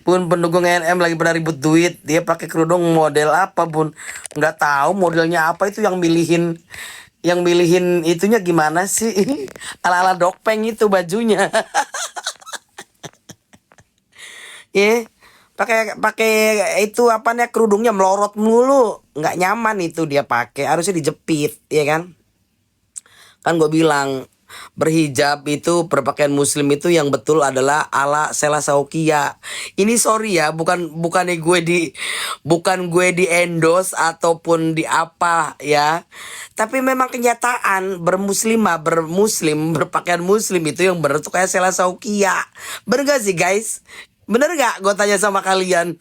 Bun, pendukung NM lagi pada ribut duit. Dia pakai kerudung model apa, Bun? Nggak tahu modelnya apa itu yang milihin itunya gimana sih? Ala-ala dokpeng itu bajunya. Eh, pakai pakai itu apa nih kerudungnya melorot mulu. Nggak nyaman itu dia pakai. Harusnya dijepit, ya kan? Kan gue bilang berhijab itu berpakaian muslim itu yang betul adalah ala Sela Saukia. Ini sorry ya, bukan gue di endorse ataupun di apa ya. Tapi memang kenyataan bermuslim berpakaian muslim itu yang bener tuh kayak Sela Saukia. Bener gak sih guys? Bener gak gue tanya sama kalian?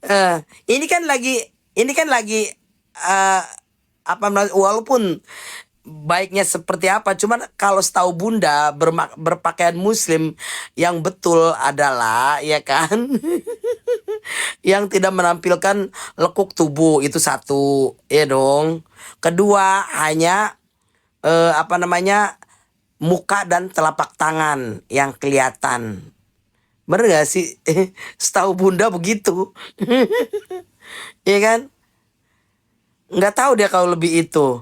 Eh, ini kan lagi eh walaupun baiknya seperti apa, cuman kalau setahu Bunda berpakaian muslim yang betul adalah ya kan yang tidak menampilkan lekuk tubuh itu satu ya dong. Kedua hanya apa namanya muka dan telapak tangan yang kelihatan. Bener gak sih? Setahu Bunda begitu. Iya kan? Nggak tahu dia kalau lebih itu.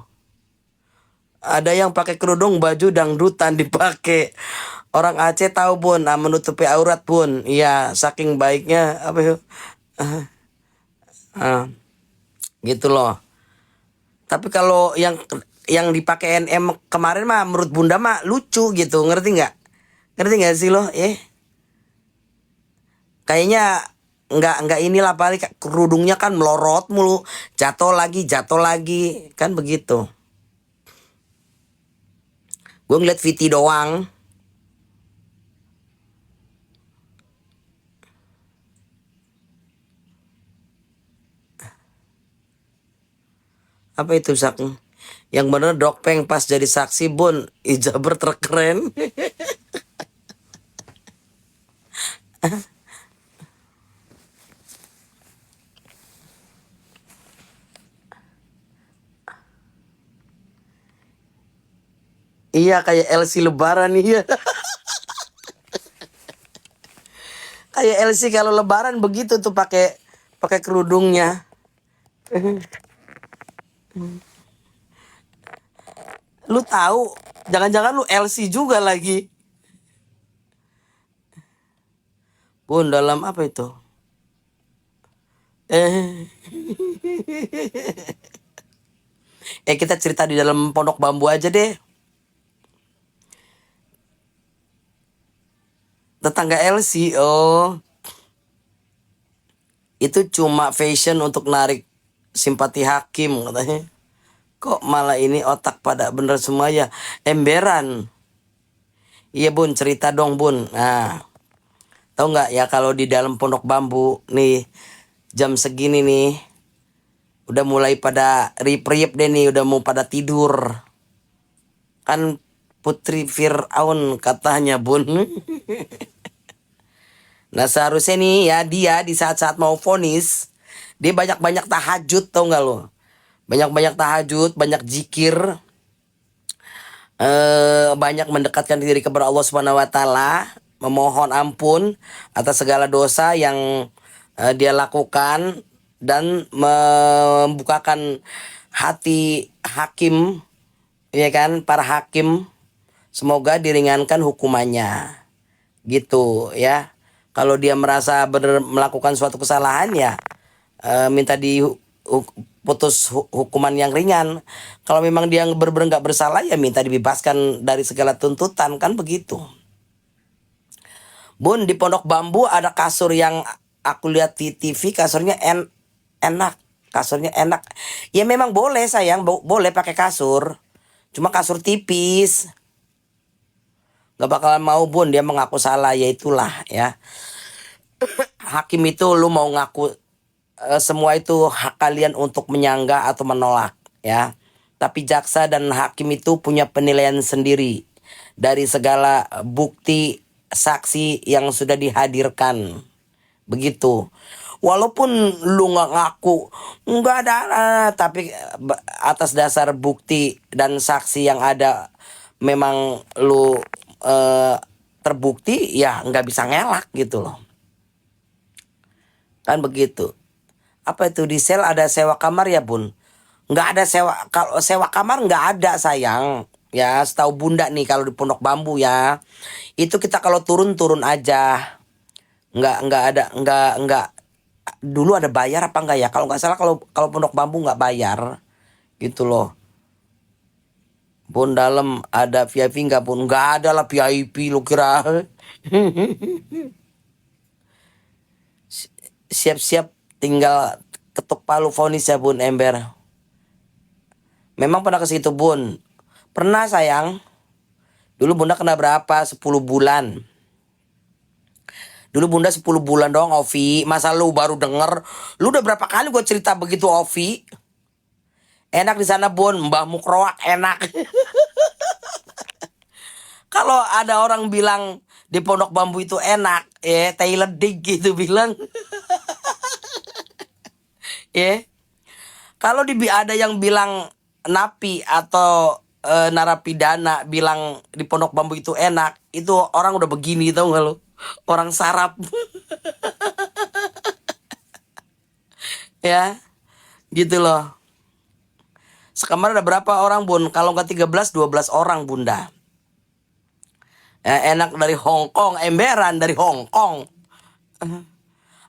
Ada yang pakai kerudung baju dangdutan dipakai. Orang Aceh tahu Bun, menutupi aurat Bun. Iya, saking baiknya apa ya? Ah, gitu loh. Tapi kalau yang dipakai NM kemarin mah menurut Bunda mah lucu gitu, ngerti nggak? Ngerti nggak sih lo? Kayaknya nggak inilah paling kerudungnya kan melorot mulu, jatuh lagi, kan begitu. Gue ngeliat Viti doang. Apa itu sak? Yang bener Dokpeng pas jadi saksi Bun, Ijaber terkeren. Iya kayak LC Lebaran iya. Kayak LC kalau Lebaran begitu tuh pakai pakai kerudungnya. Lu tahu? Jangan-jangan lu LC juga lagi. Bun dalam apa itu? Eh, kita cerita di dalam pondok bambu aja deh. Tetangga LC, oh itu cuma fashion untuk narik simpati hakim katanya. Kok malah ini otak pada bener semua ya? Emberan. Iya Bun, cerita dong Bun. Nah, tahu nggak ya kalau di dalam pondok bambu nih jam segini nih udah mulai pada rip-rip deh nih, udah mau pada tidur. Kan Putri Fir'aun katanya Bun. Nah seharusnya nih ya dia di saat-saat mau vonis dia banyak-banyak tahajud tau nggak lo? Banyak-banyak tahajud, banyak zikir, banyak mendekatkan diri kepada Allah Subhanahu Wa Taala, memohon ampun atas segala dosa yang dia lakukan dan membukakan hati hakim, ya kan, para hakim, semoga diringankan hukumannya, gitu ya. Kalau dia merasa benar melakukan suatu kesalahan ya minta diputus hukuman yang ringan. Kalau memang dia benar-benar nggak bersalah ya minta dibebaskan dari segala tuntutan, kan begitu. Bun, di Pondok Bambu ada kasur yang aku lihat di TV, kasurnya enak. Kasurnya enak. Ya memang boleh sayang, boleh pakai kasur. Cuma kasur tipis. Gak bakalan mau Bun, dia mengaku salah, ya itulah ya. Hakim itu lu mau ngaku semua itu hak kalian untuk menyanggah atau menolak ya. Tapi jaksa dan hakim itu punya penilaian sendiri dari segala bukti saksi yang sudah dihadirkan. Begitu. Walaupun lu nggak ngaku nggak ada, tapi atas dasar bukti dan saksi yang ada memang lu terbukti ya nggak bisa ngelak gitu loh. Kan begitu. Apa itu di sel ada sewa kamar ya bun? Nggak ada sewa, kalau sewa kamar nggak ada sayang. Ya setahu bunda nih kalau di Pondok Bambu ya. Itu kita kalau turun aja. Nggak ada, nggak. Dulu ada bayar apa enggak ya? Kalau nggak salah kalau kalau Pondok Bambu nggak bayar. Gitu loh. Bun dalam ada VIP nggak bun? Nggak ada lah VIP lu kira. Siap-siap tinggal ketuk palu vonis ya bun ember. Memang pernah ke situ bun. Pernah sayang. Dulu bunda kena berapa? 10 bulan. Dulu bunda 10 bulan doang Ovi. Masa lu baru denger? Lu udah berapa kali gue cerita begitu Ovi? Enak di sana bun. Mbah Mukroak enak. Kalau ada orang bilang di Pondok Bambu itu enak, Taylor Dig gitu bilang, ya. Kalau ada yang bilang napi atau narapidana bilang di Pondok Bambu itu enak, itu orang udah begini tau gak lu? Orang sarap, ya, gitu loh. Sekamar ada berapa orang bun? Kalau nggak 13, 12 orang bunda. Enak dari Hong Kong, emberan dari Hong Kong.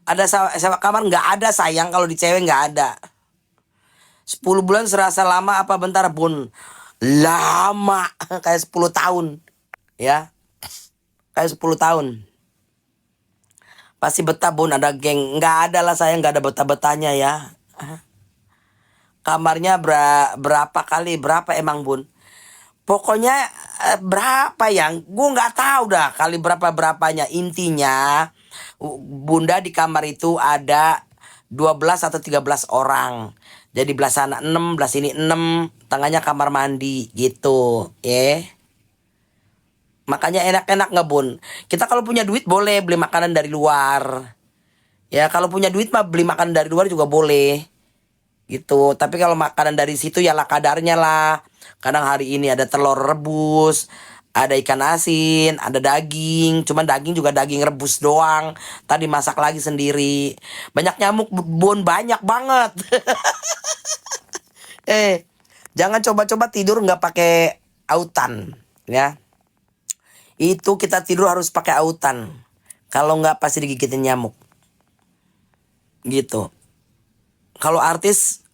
Ada sewa kamar nggak ada sayang, kalau di cewek nggak ada. 10 bulan serasa lama apa bentar bun? Lama kayak 10 tahun. Ya, kayak 10 tahun. Pasti betah bun, ada geng. Nggak ada lah sayang, nggak ada betah-betahnya ya. Kamarnya berapa kali? Berapa emang bun? Pokoknya berapa yang gue nggak tahu dah kali berapanya. Intinya bunda di kamar itu ada 12 atau 13 orang. Jadi belah sana 6, belah sini 6, tengahnya kamar mandi gitu, ya. Makanya enak-enak nggak bun? Kita kalau punya duit boleh beli makanan dari luar. Ya kalau punya duit mah beli makanan dari luar juga boleh. Gitu. Tapi kalau makanan dari situ ya lah kadarnya lah. Kadang hari ini ada telur rebus, ada ikan asin, ada daging. Cuman daging juga daging rebus doang. Tadi masak lagi sendiri. Banyak nyamuk bun, banyak banget. Jangan coba-coba tidur nggak pakai autan, ya. Itu kita tidur harus pakai autan. Kalau nggak pasti digigitin nyamuk. Gitu. Kalau artis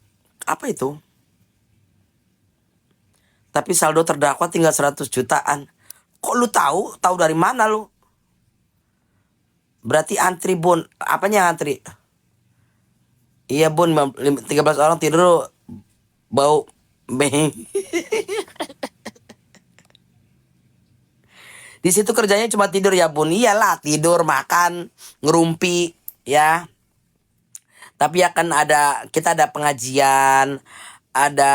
apa itu? Tapi saldo terdakwa tinggal 100 jutaan. Kok lu tahu? Tahu dari mana lu? Berarti antri bun. Apanya antri? Iya bun, 13 orang tidur bau beng. Di situ kerjanya cuma tidur ya bun. Iyalah tidur, makan, ngerumpi ya. Tapi akan kita ada pengajian, ada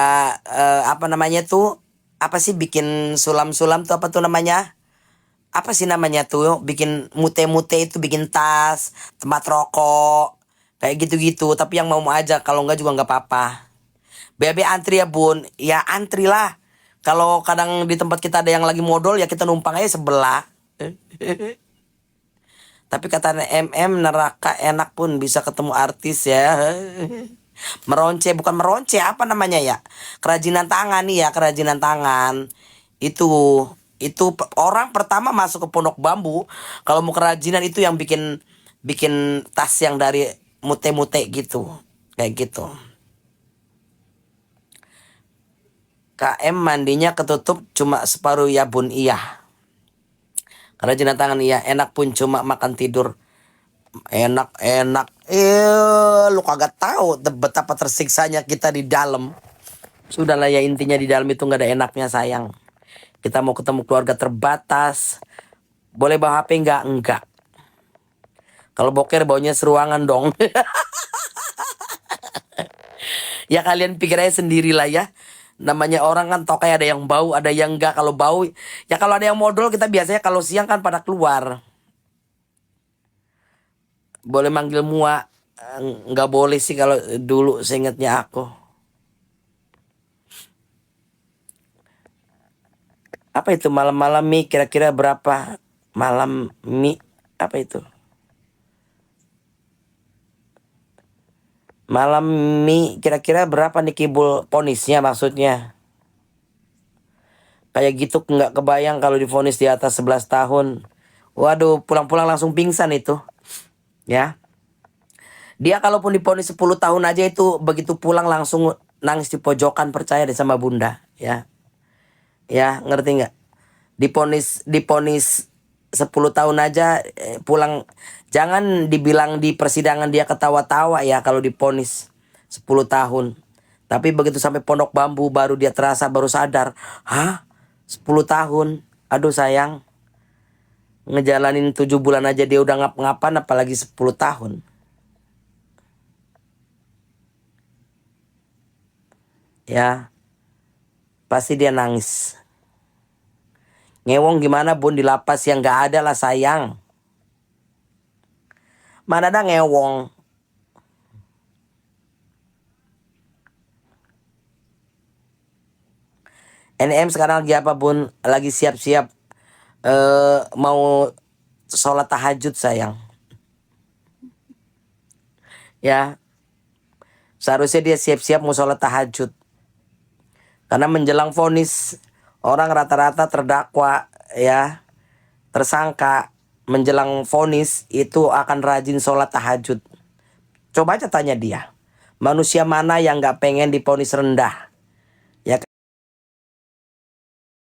apa namanya tuh? Apa sih bikin sulam-sulam tuh apa tuh namanya? Apa sih namanya tuh? Bikin mute-mute itu bikin tas, tempat rokok, kayak gitu-gitu. Tapi yang mau aja, kalau enggak juga nggak apa-apa. BB antri ya bun, ya antri lah. Kalau kadang di tempat kita ada yang lagi modal ya kita numpang aja sebelah. Tapi kata neraka enak pun bisa ketemu artis ya. Meronce, bukan meronce, apa namanya ya? Kerajinan tangan nih ya, kerajinan tangan. Itu orang pertama masuk ke Pondok Bambu kalau mau kerajinan itu yang bikin bikin tas yang dari mute-mute gitu. Kayak gitu. KM mandinya ketutup cuma separuh ya bun, iya. Kerajinan tangan iya, enak pun cuma makan tidur. Enak. Lu kagak tahu betapa tersiksanya kita di dalam. Sudahlah ya, intinya di dalam itu nggak ada enaknya sayang. Kita mau ketemu keluarga terbatas. Boleh bawa HP nggak? Enggak. Kalau boker baunya seruangan dong. Ya kalian pikir aja sendirilah ya. Namanya orang kan tokai, ada yang bau, ada yang enggak. Kalau bau, ya kalau ada yang modal kita biasanya kalau siang kan pada keluar. Boleh manggil mua. Nggak boleh sih kalau dulu seingatnya aku. Apa itu malam-malam Mi? Kira-kira berapa Malam apa itu? Malam kira-kira berapa nih Kibul ponisnya maksudnya? Kayak gitu nggak kebayang kalau divonis di atas 11 tahun. Waduh, pulang-pulang langsung pingsan itu. Ya. Dia kalaupun divonis 10 tahun aja itu begitu pulang langsung nangis di pojokan, percaya deh sama Bunda, ya. Ya, ngerti nggak? Diponis 10 tahun aja pulang, jangan dibilang di persidangan dia ketawa-tawa ya kalau diponis 10 tahun. Tapi begitu sampai Pondok Bambu baru dia terasa, baru sadar. Hah? 10 tahun? Aduh sayang. Ngejalanin 7 bulan aja dia udah ngap-ngapan, apalagi 10 tahun. Ya, pasti dia nangis. Ngewong gimana Bun, di lapas yang gak ada lah sayang. Mana ada ngewong. NM sekarang lagi apa Bun? Lagi siap-siap mau sholat tahajud sayang. Ya, seharusnya dia siap-siap mau sholat tahajud. Karena menjelang vonis, orang rata-rata terdakwa ya, tersangka menjelang vonis itu akan rajin sholat tahajud. Coba aja tanya dia, manusia mana yang gak pengen divonis rendah? Ya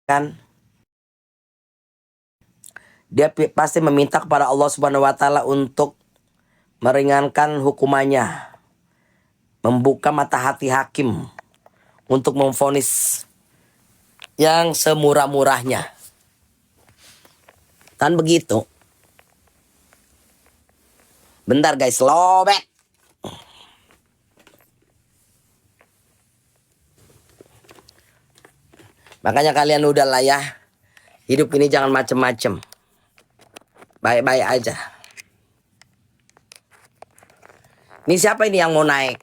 kan? Dia pasti meminta kepada Allah Subhanahu wa taala untuk meringankan hukumannya, membuka mata hati hakim untuk memvonis yang semurah-murahnya. Kan begitu. Bentar guys, lobek. Makanya kalian udah lah ya, hidup ini jangan macem-macem. Baik-baik aja. Ini siapa ini yang mau naik?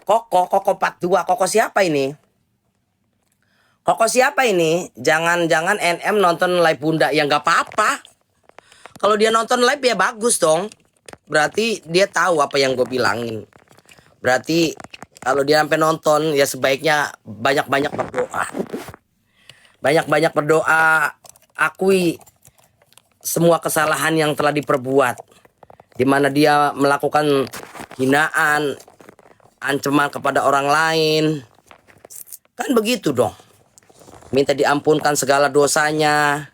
Koko 42. Koko siapa ini? Koko siapa ini? Jangan-jangan NM nonton live Bunda. Ya nggak apa-apa. Kalau dia nonton live ya bagus dong. Berarti dia tahu apa yang gue bilangin. Berarti kalau dia sampai nonton ya sebaiknya banyak-banyak berdoa. Banyak-banyak berdoa, akui semua kesalahan yang telah diperbuat, di mana dia melakukan hinaan, ancaman kepada orang lain. Kan begitu dong. Minta diampunkan segala dosanya.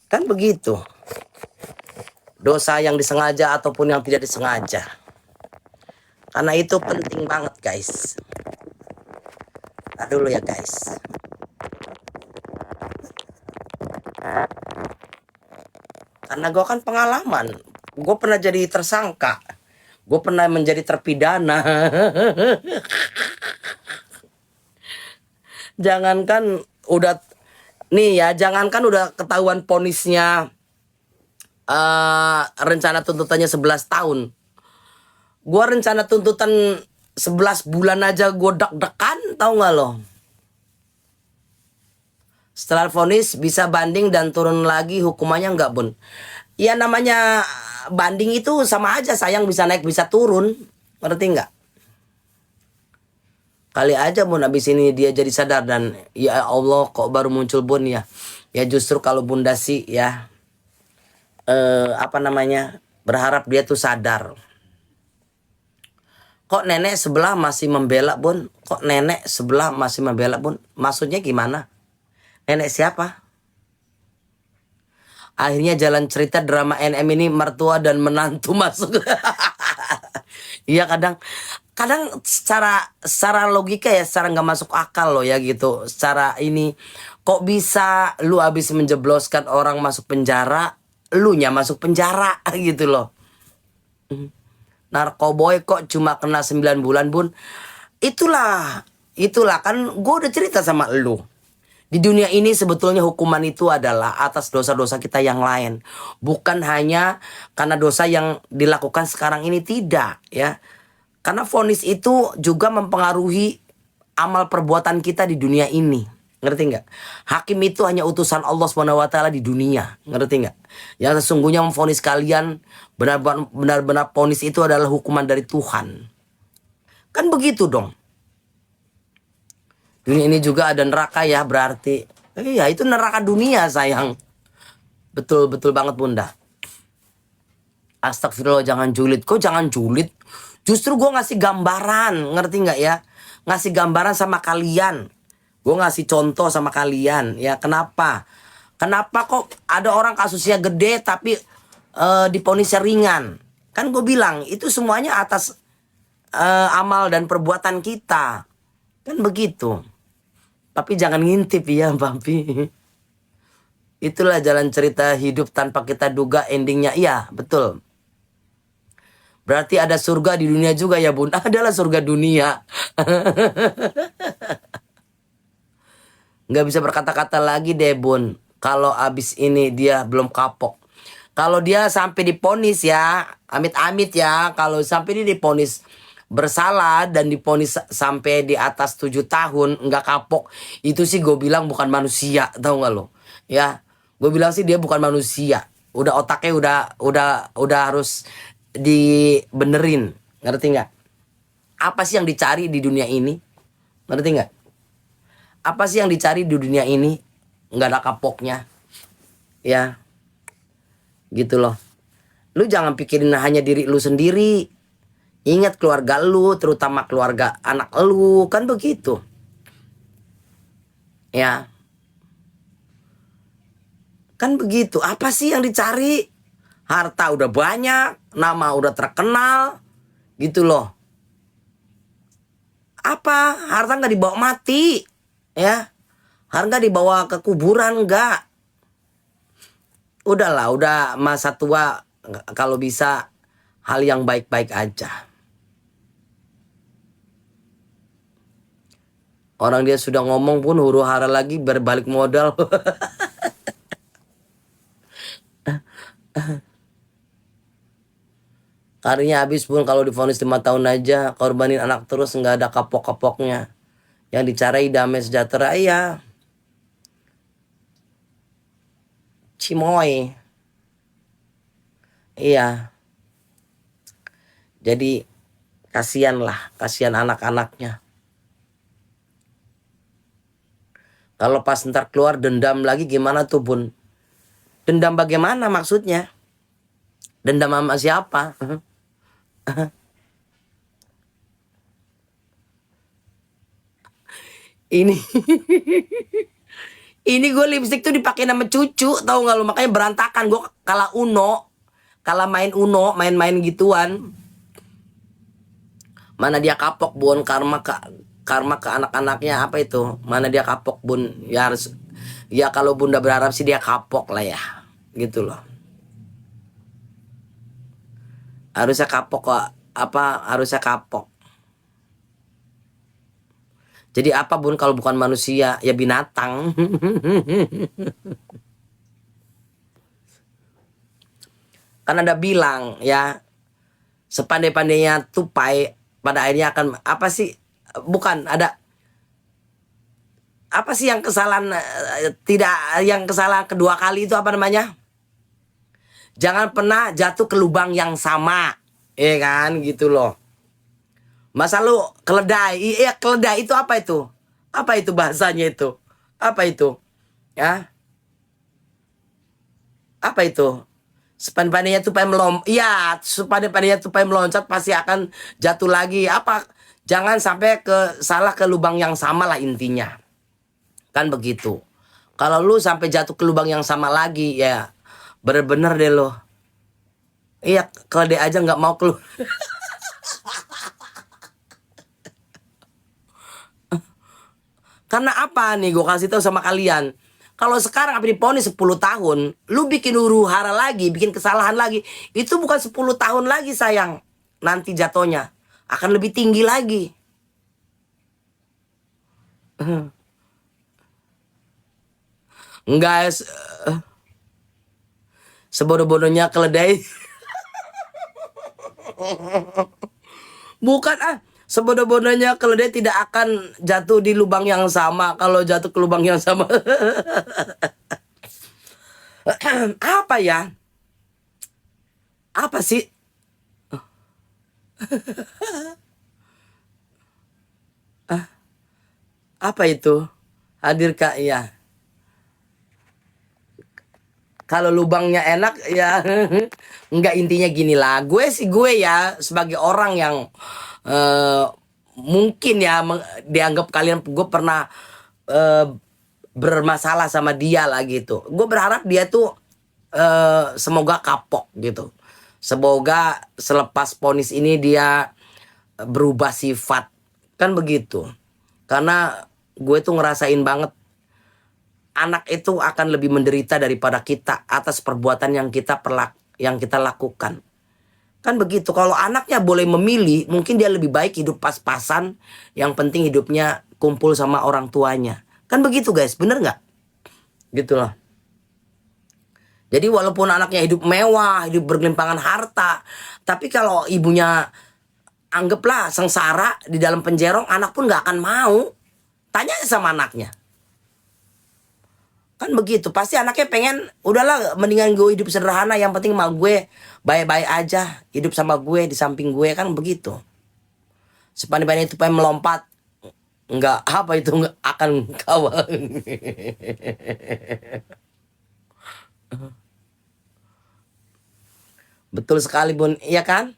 Kan begitu. Dosa yang disengaja ataupun yang tidak disengaja. Karena itu penting banget guys. Nah dulu ya guys. Karena gue kan pengalaman. Gue pernah jadi tersangka. Gue pernah menjadi terpidana. Jangankan udah, nih ya, jangankan udah ketahuan ponisnya, rencana tuntutannya 11 tahun. Gue rencana tuntutan 11 bulan aja gue deg-degan, tau gak lo? Setelah vonis bisa banding dan turun lagi hukumannya nggak Bun? Ya namanya banding itu sama aja sayang, bisa naik bisa turun, ngerti nggak? Kali aja Bun abis ini dia jadi sadar dan ya Allah kok baru muncul Bun ya. Ya justru kalau Bunda sih ya berharap dia tuh sadar. Kok nenek sebelah masih membela Bun? Kok nenek sebelah masih membela Bun? Maksudnya gimana? Nenek siapa? Akhirnya jalan cerita drama NM ini mertua dan menantu masuk. Iya kadang secara logika ya, secara nggak masuk akal loh ya gitu. Secara ini kok bisa lu habis menjebloskan orang masuk penjara, lu nya masuk penjara gitu loh. Narkoboy kok cuma kena 9 bulan Bun. Itulah kan gue udah cerita sama lu. Di dunia ini sebetulnya hukuman itu adalah atas dosa-dosa kita yang lain. Bukan hanya karena dosa yang dilakukan sekarang ini, tidak ya. Karena vonis itu juga mempengaruhi amal perbuatan kita di dunia ini. Ngerti nggak? Hakim itu hanya utusan Allah SWT di dunia. Ngerti nggak? Yang sesungguhnya memvonis kalian benar-benar vonis itu adalah hukuman dari Tuhan. Kan begitu dong. Dunia ini juga ada neraka ya berarti. Iya itu neraka dunia sayang. Betul banget Bunda. Astagfirullah jangan julid. Kok jangan julid? Justru gue ngasih gambaran. Ngerti nggak ya? Ngasih gambaran sama kalian. Gue ngasih contoh sama kalian. Ya kenapa? Kenapa kok ada orang kasusnya gede tapi divonisnya ringan? Kan gue bilang itu semuanya atas amal dan perbuatan kita. Kan begitu. Tapi jangan ngintip ya Papi. Itulah jalan cerita hidup tanpa kita duga endingnya. Iya betul. Berarti ada surga di dunia juga ya Bun. Adalah surga dunia. Nggak bisa berkata-kata lagi deh Bun. Kalau abis ini dia belum kapok. Kalau dia sampai diponis ya. Amit-amit ya. Kalau sampai dia diponis bersalah dan diponis sampai di atas 7 tahun nggak kapok, itu sih gue bilang bukan manusia, tahu nggak lo? Ya, gue bilang sih dia bukan manusia. Udah otaknya udah harus dibenerin, ngerti nggak? Apa sih yang dicari di dunia ini? Ngerti nggak? Apa sih yang dicari di dunia ini? Nggak ada kapoknya, ya, gitu loh. Lu jangan pikirin hanya diri lu sendiri. Ingat keluarga lu, terutama keluarga anak lu, kan begitu. Ya. Kan begitu. Apa sih yang dicari? Harta udah banyak, nama udah terkenal, gitu loh. Apa? Harta nggak dibawa mati, ya. Harta dibawa ke kuburan nggak. Udahlah, udah masa tua kalau bisa hal yang baik-baik aja. Orang dia sudah ngomong pun huru hara lagi berbalik modal. Karirnya habis pun kalau divonis 5 tahun aja. Korbanin anak terus nggak ada kapok-kapoknya. Yang dicari damai sejahtera iya. Cimoy. Iya. Jadi kasihan lah. Kasihan anak-anaknya. Kalau pas ntar keluar dendam lagi gimana tuh Bun? Dendam bagaimana maksudnya? Dendam sama siapa? Ini ini gue lipstick tuh dipakai nama cucu, tahu nggak lu? Makanya berantakan gue kalah Uno, kalah main Uno, main-main gituan. Mana dia kapok Bun, karma ke anak-anaknya apa itu? Mana dia kapok Bun? Ya harus, ya kalau Bunda berharap sih dia kapok lah ya, gitu loh. Harusnya kapok kok, apa harusnya kapok. Jadi apa Bun kalau bukan manusia? Ya binatang. Kan ada bilang ya, sepandai-pandainya tupai pada akhirnya akan apa sih? Bukan ada apa sih yang kesalahan tidak yang kesalahan kedua kali itu apa namanya? Jangan pernah jatuh ke lubang yang sama, ya kan gitu loh. Masa lu keledai, iya keledai itu apa itu? Apa itu bahasanya itu? Apa itu? Ya, apa itu? Sepandai-pandainya tupai melompat, iya, sepandai-pandainya tupai meloncat pasti akan jatuh lagi. Apa? Jangan sampai salah ke lubang yang sama lah intinya. Kan begitu. Kalau lu sampai jatuh ke lubang yang sama lagi ya bener-bener deh lo. Iya, keledai aja nggak mau keluar. Karena apa nih gue kasih tahu sama kalian. Kalau sekarang apa diponis 10 tahun, lu bikin huru hara lagi, bikin kesalahan lagi, itu bukan 10 tahun lagi sayang. Nanti jatuhnya akan lebih tinggi lagi. Enggak sebodoh-bodohnya keledai. Bukan Sebodoh-bodohnya kalau dia tidak akan jatuh di lubang yang sama. Kalau jatuh ke lubang yang sama. Apa ya? Apa sih? Apa itu? Hadir Kak, ya. Kalau lubangnya enak ya. Enggak, intinya gini lah. Gue sih gue ya sebagai orang yang eh, mungkin ya dianggap kalian gue pernah eh, bermasalah sama dia lah gitu. Gue berharap dia tuh semoga kapok gitu. Semoga selepas vonis ini dia berubah sifat. Kan begitu. Karena gue tuh ngerasain banget anak itu akan lebih menderita daripada kita atas perbuatan yang kita lakukan. Kan begitu. Kalau anaknya boleh memilih, mungkin dia lebih baik hidup pas-pasan. Yang penting hidupnya kumpul sama orang tuanya. Kan begitu guys, bener nggak? Gitu loh. Jadi walaupun anaknya hidup mewah, hidup bergelimpangan harta, tapi kalau ibunya anggaplah sengsara di dalam penjerong, anak pun nggak akan mau. Tanya sama anaknya. Kan begitu. Pasti anaknya pengen, udahlah mendingan gue hidup sederhana, yang penting sama gue baik-baik aja, hidup sama gue di samping gue, kan begitu. Sepandai-pandai itu pengen melompat, nggak apa itu nggak akan kawan. Betul sekali Bun, iya kan?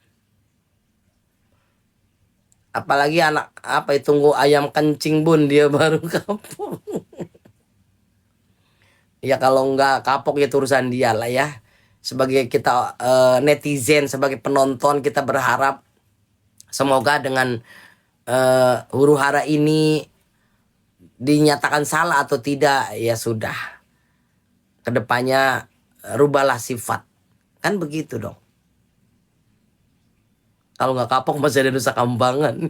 Apalagi anak apa itu tunggu ayam kencing Bun, dia baru kapok. Ya kalau nggak kapok ya itu urusan dia lah ya. Sebagai kita netizen, sebagai penonton, kita berharap semoga dengan huru hara ini dinyatakan salah atau tidak, ya sudah. Kedepannya rubahlah sifat. Kan begitu dong. Kalau nggak kapok masih ada Nusa Kambangan.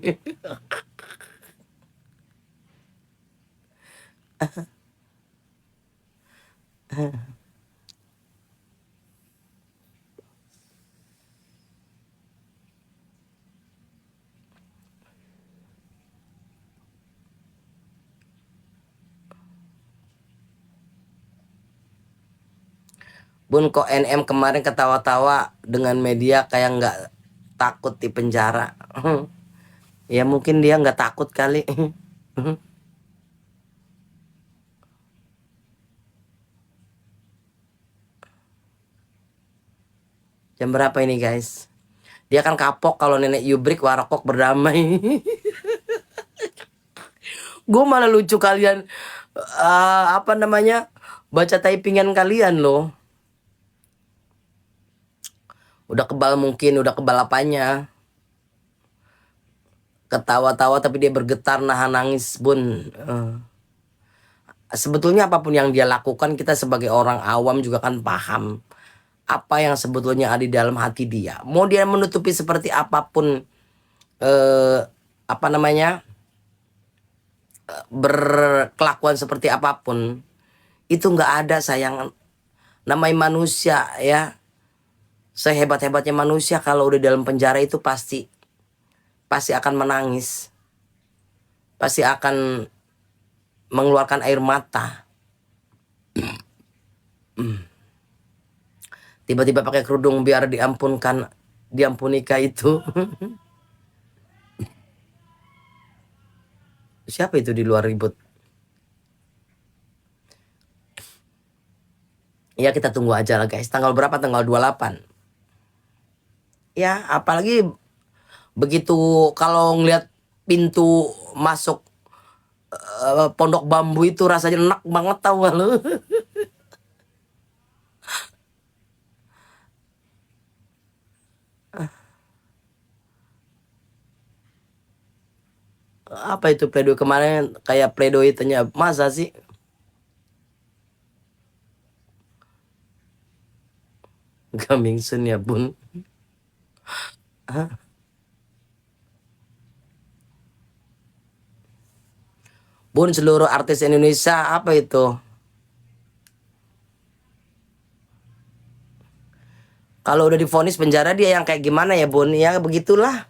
Bun, kok NM kemarin ketawa-tawa dengan media kayak nggak takut di penjara. Ya mungkin dia nggak takut kali. Jam berapa ini guys? Dia kan kapok kalau nenek Yubrik Warokok berdamai. Gue malah lucu kalian apa namanya, baca typingan kalian loh. Udah kebal mungkin, udah kebal apanya. Ketawa-tawa tapi dia bergetar nahan nangis Bun. Sebetulnya apapun yang dia lakukan, kita sebagai orang awam juga kan paham apa yang sebetulnya ada di dalam hati dia. Mau dia menutupi seperti apapun apa namanya, berkelakuan seperti apapun, itu nggak ada sayang. Namanya manusia ya, sehebat-hebatnya manusia kalau udah dalam penjara itu pasti akan menangis, pasti akan mengeluarkan air mata. Tiba-tiba pakai kerudung biar diampunikah itu. Siapa itu di luar ribut? Ya kita tunggu aja lah guys. Tanggal berapa? Tanggal 28. Ya apalagi begitu kalau ngeliat pintu masuk pondok bambu itu rasanya enak banget, tau gak lu? Apa itu pledoi kemarin, kayak pledoi tanya masa sih? Coming soon ya Bun. Bun, seluruh artis Indonesia apa itu? Kalau udah divonis penjara dia yang kayak gimana ya Bun? Ya begitulah.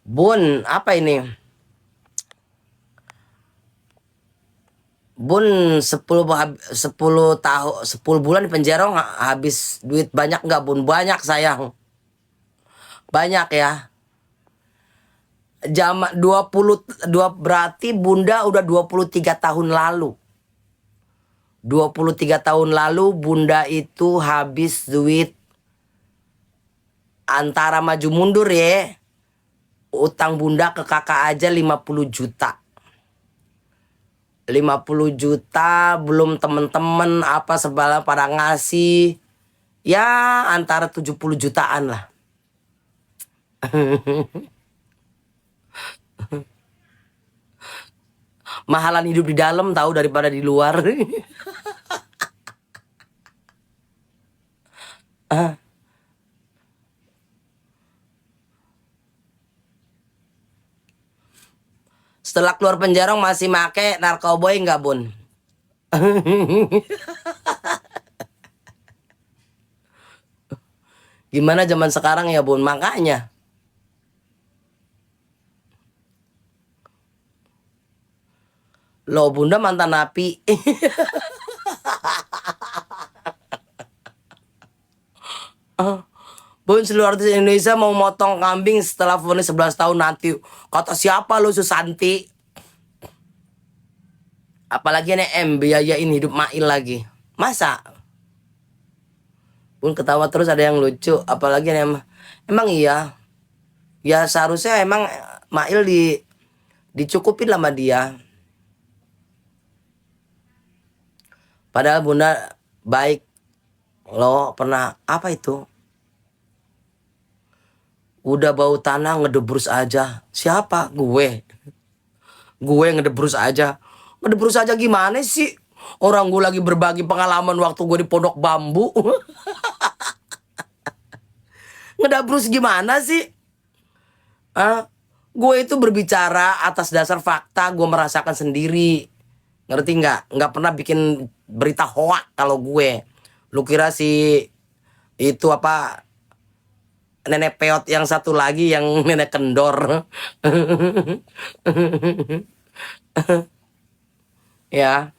Bun, apa ini? Bun 10 tahun 10 bulan di penjara habis duit banyak nggak Bun? Banyak sayang. Banyak ya. Jam 22 berarti Bunda udah 23 tahun lalu. 23 tahun lalu Bunda itu habis duit antara maju mundur ya. Utang Bunda ke kakak aja 50 juta. 50 juta belum temen-temen apa sebala pada ngasih. Ya antara 70 jutaan lah. Mahalan hidup di dalam tahu daripada di luar. Setelah keluar penjara masih make narkoboy nggak Bun? Gimana zaman sekarang ya Bun? Makanya. Loh Bunda mantan napi. Bun seluruh artis Indonesia mau motong kambing setelah vonis 11 tahun nanti. Kata siapa lu Susanti? Apalagi nih biayain hidup Mail lagi. Masa? Bun ketawa terus ada yang lucu. Apalagi nih emang iya. Ya seharusnya emang Mail dicukupin sama dia. Padahal Bunda baik. Lo pernah apa itu? Udah bau tanah ngedebrus aja. Siapa? Gue. Gue ngedebrus aja. Ngedebrus aja gimana sih? Orang gue lagi berbagi pengalaman waktu gue di Pondok Bambu. Ngedebrus gimana sih? Ah, gue itu berbicara atas dasar fakta. Gue merasakan sendiri. Ngerti nggak? Nggak pernah bikin berita hoak kalau gue. Lu kira si itu apa nenek peot yang satu lagi yang nenek kendor. Ya,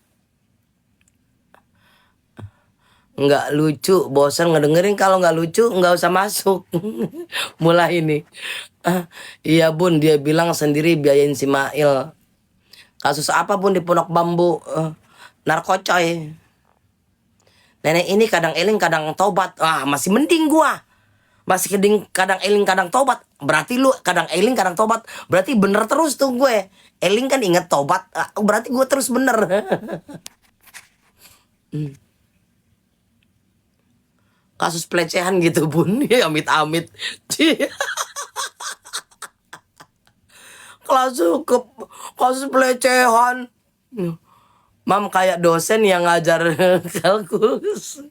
nggak lucu, bosan ngedengerin. Kalau nggak lucu nggak usah masuk. Mulai ini. Iya Bun, dia bilang sendiri biayain si Mail. Kasus apa Bun di Pondok Bambu? Narkocoy. Nenek ini kadang eling kadang tobat. Masih mending gua. Masih kadang eling kadang tobat. Berarti lu kadang eling kadang tobat. Berarti bener terus tuh gue. Eling kan inget tobat. Berarti gue terus bener. Kasus pelecehan gitu Bun. Ya amit-amit. Kasus ke kasus pelecehan. Mam kayak dosen yang ngajar kalkulus.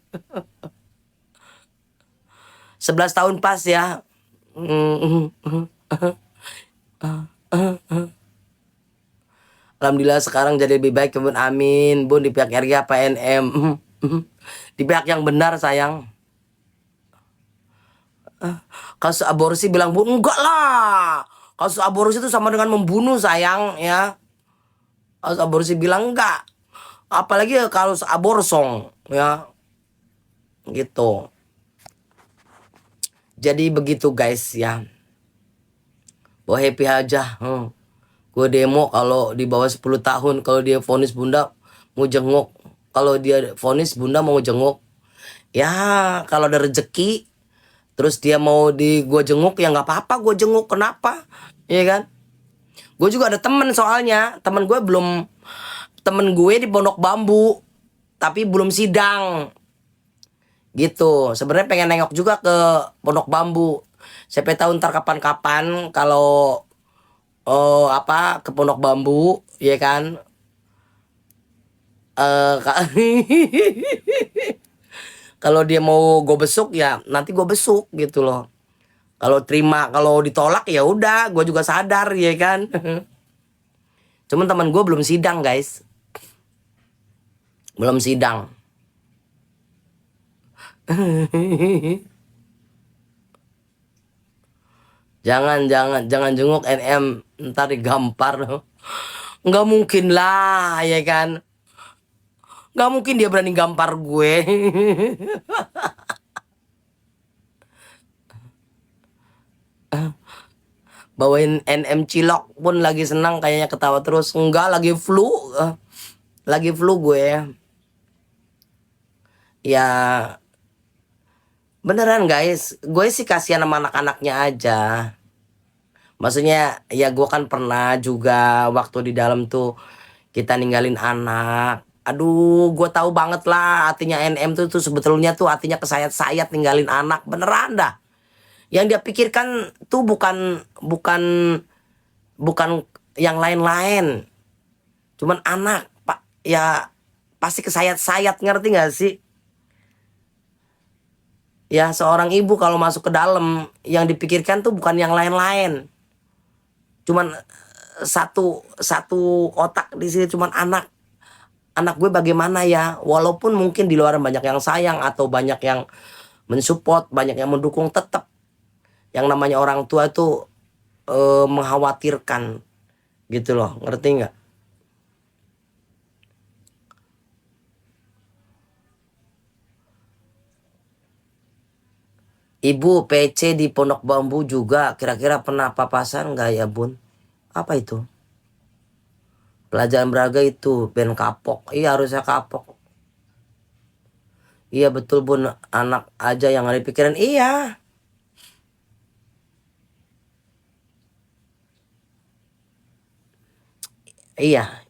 11 tahun pas ya. Alhamdulillah sekarang jadi lebih baik Bun. Amin. Bun di pihak RG apa NM? Di pihak yang benar sayang. Kasus aborsi bilang Bun enggak lah. Kasus aborsi itu sama dengan membunuh sayang ya. Kasus aborsi bilang enggak. Apalagi kalau aborsong ya. Gitu. Jadi begitu guys ya. Bawa happy aja. Gue demo kalau di bawah 10 tahun. Kalau dia vonis Bunda mau jenguk. Kalau dia vonis Bunda mau jenguk. Ya kalau ada rezeki. Terus dia mau di gue jenguk ya nggak apa-apa gue jenguk. Kenapa? Iya kan? Gue juga ada temen soalnya. Temen gue belum. Temen gue di Pondok Bambu. Tapi belum sidang. Gitu. Sebenarnya pengen nengok juga ke Pondok Bambu. Siapa tahu ntar kapan-kapan kalau apa ke Pondok Bambu, ya kan? Kalau dia mau gue besuk ya nanti gue besuk gitu loh. Kalau terima, kalau ditolak ya udah, gue juga sadar ya kan. Cuman teman gue belum sidang guys, belum sidang. Jangan jenguk NM, ntar digampar. Nggak mungkin lah, ya kan? Nggak mungkin dia berani gampar gue. Bawain NM cilok pun lagi senang kayaknya ketawa terus. Enggak, lagi flu. Lagi flu gue. Ya beneran guys, gue sih kasihan sama anak-anaknya aja. Maksudnya ya gue kan pernah juga waktu di dalam tuh kita ninggalin anak. Aduh, gue tahu banget lah artinya NM tuh sebetulnya tuh artinya kesayat-sayat ninggalin anak, beneran dah. Yang dia pikirkan tuh bukan bukan bukan yang lain-lain. Cuman anak, Pak. Ya pasti kesayat-sayat, ngerti gak sih? Ya seorang ibu kalau masuk ke dalam yang dipikirkan tuh bukan yang lain-lain. Cuman satu satu otak di sini cuman anak. Anak gue bagaimana ya? Walaupun mungkin di luar banyak yang sayang atau banyak yang mensupport, banyak yang mendukung, tetap yang namanya orang tua itu mengkhawatirkan gitu loh, ngerti nggak? Ibu PC di Pondok Bambu juga kira-kira pernah papasan nggak ya Bun? Apa itu? Pelajaran berharga itu band kapok. Iya harusnya kapok. Iya betul Bun, anak aja yang ada di pikiran. Iya, iya.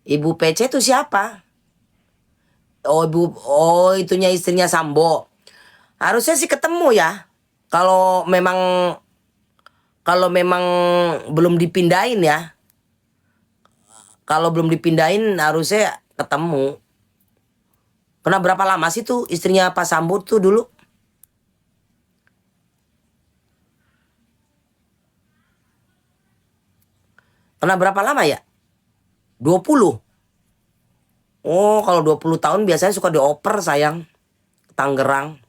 Ibu PC itu siapa? Oh ibu, oh itunya istrinya Sambo. Harusnya sih ketemu ya. Kalau memang kalau memang belum dipindahin ya. Kalau belum dipindahin harusnya ketemu. Pernah berapa lama sih tuh istrinya Pak Sambo tuh dulu? Pernah berapa lama ya? 20. Oh, kalau 20 tahun biasanya suka dioper sayang. Tangerang.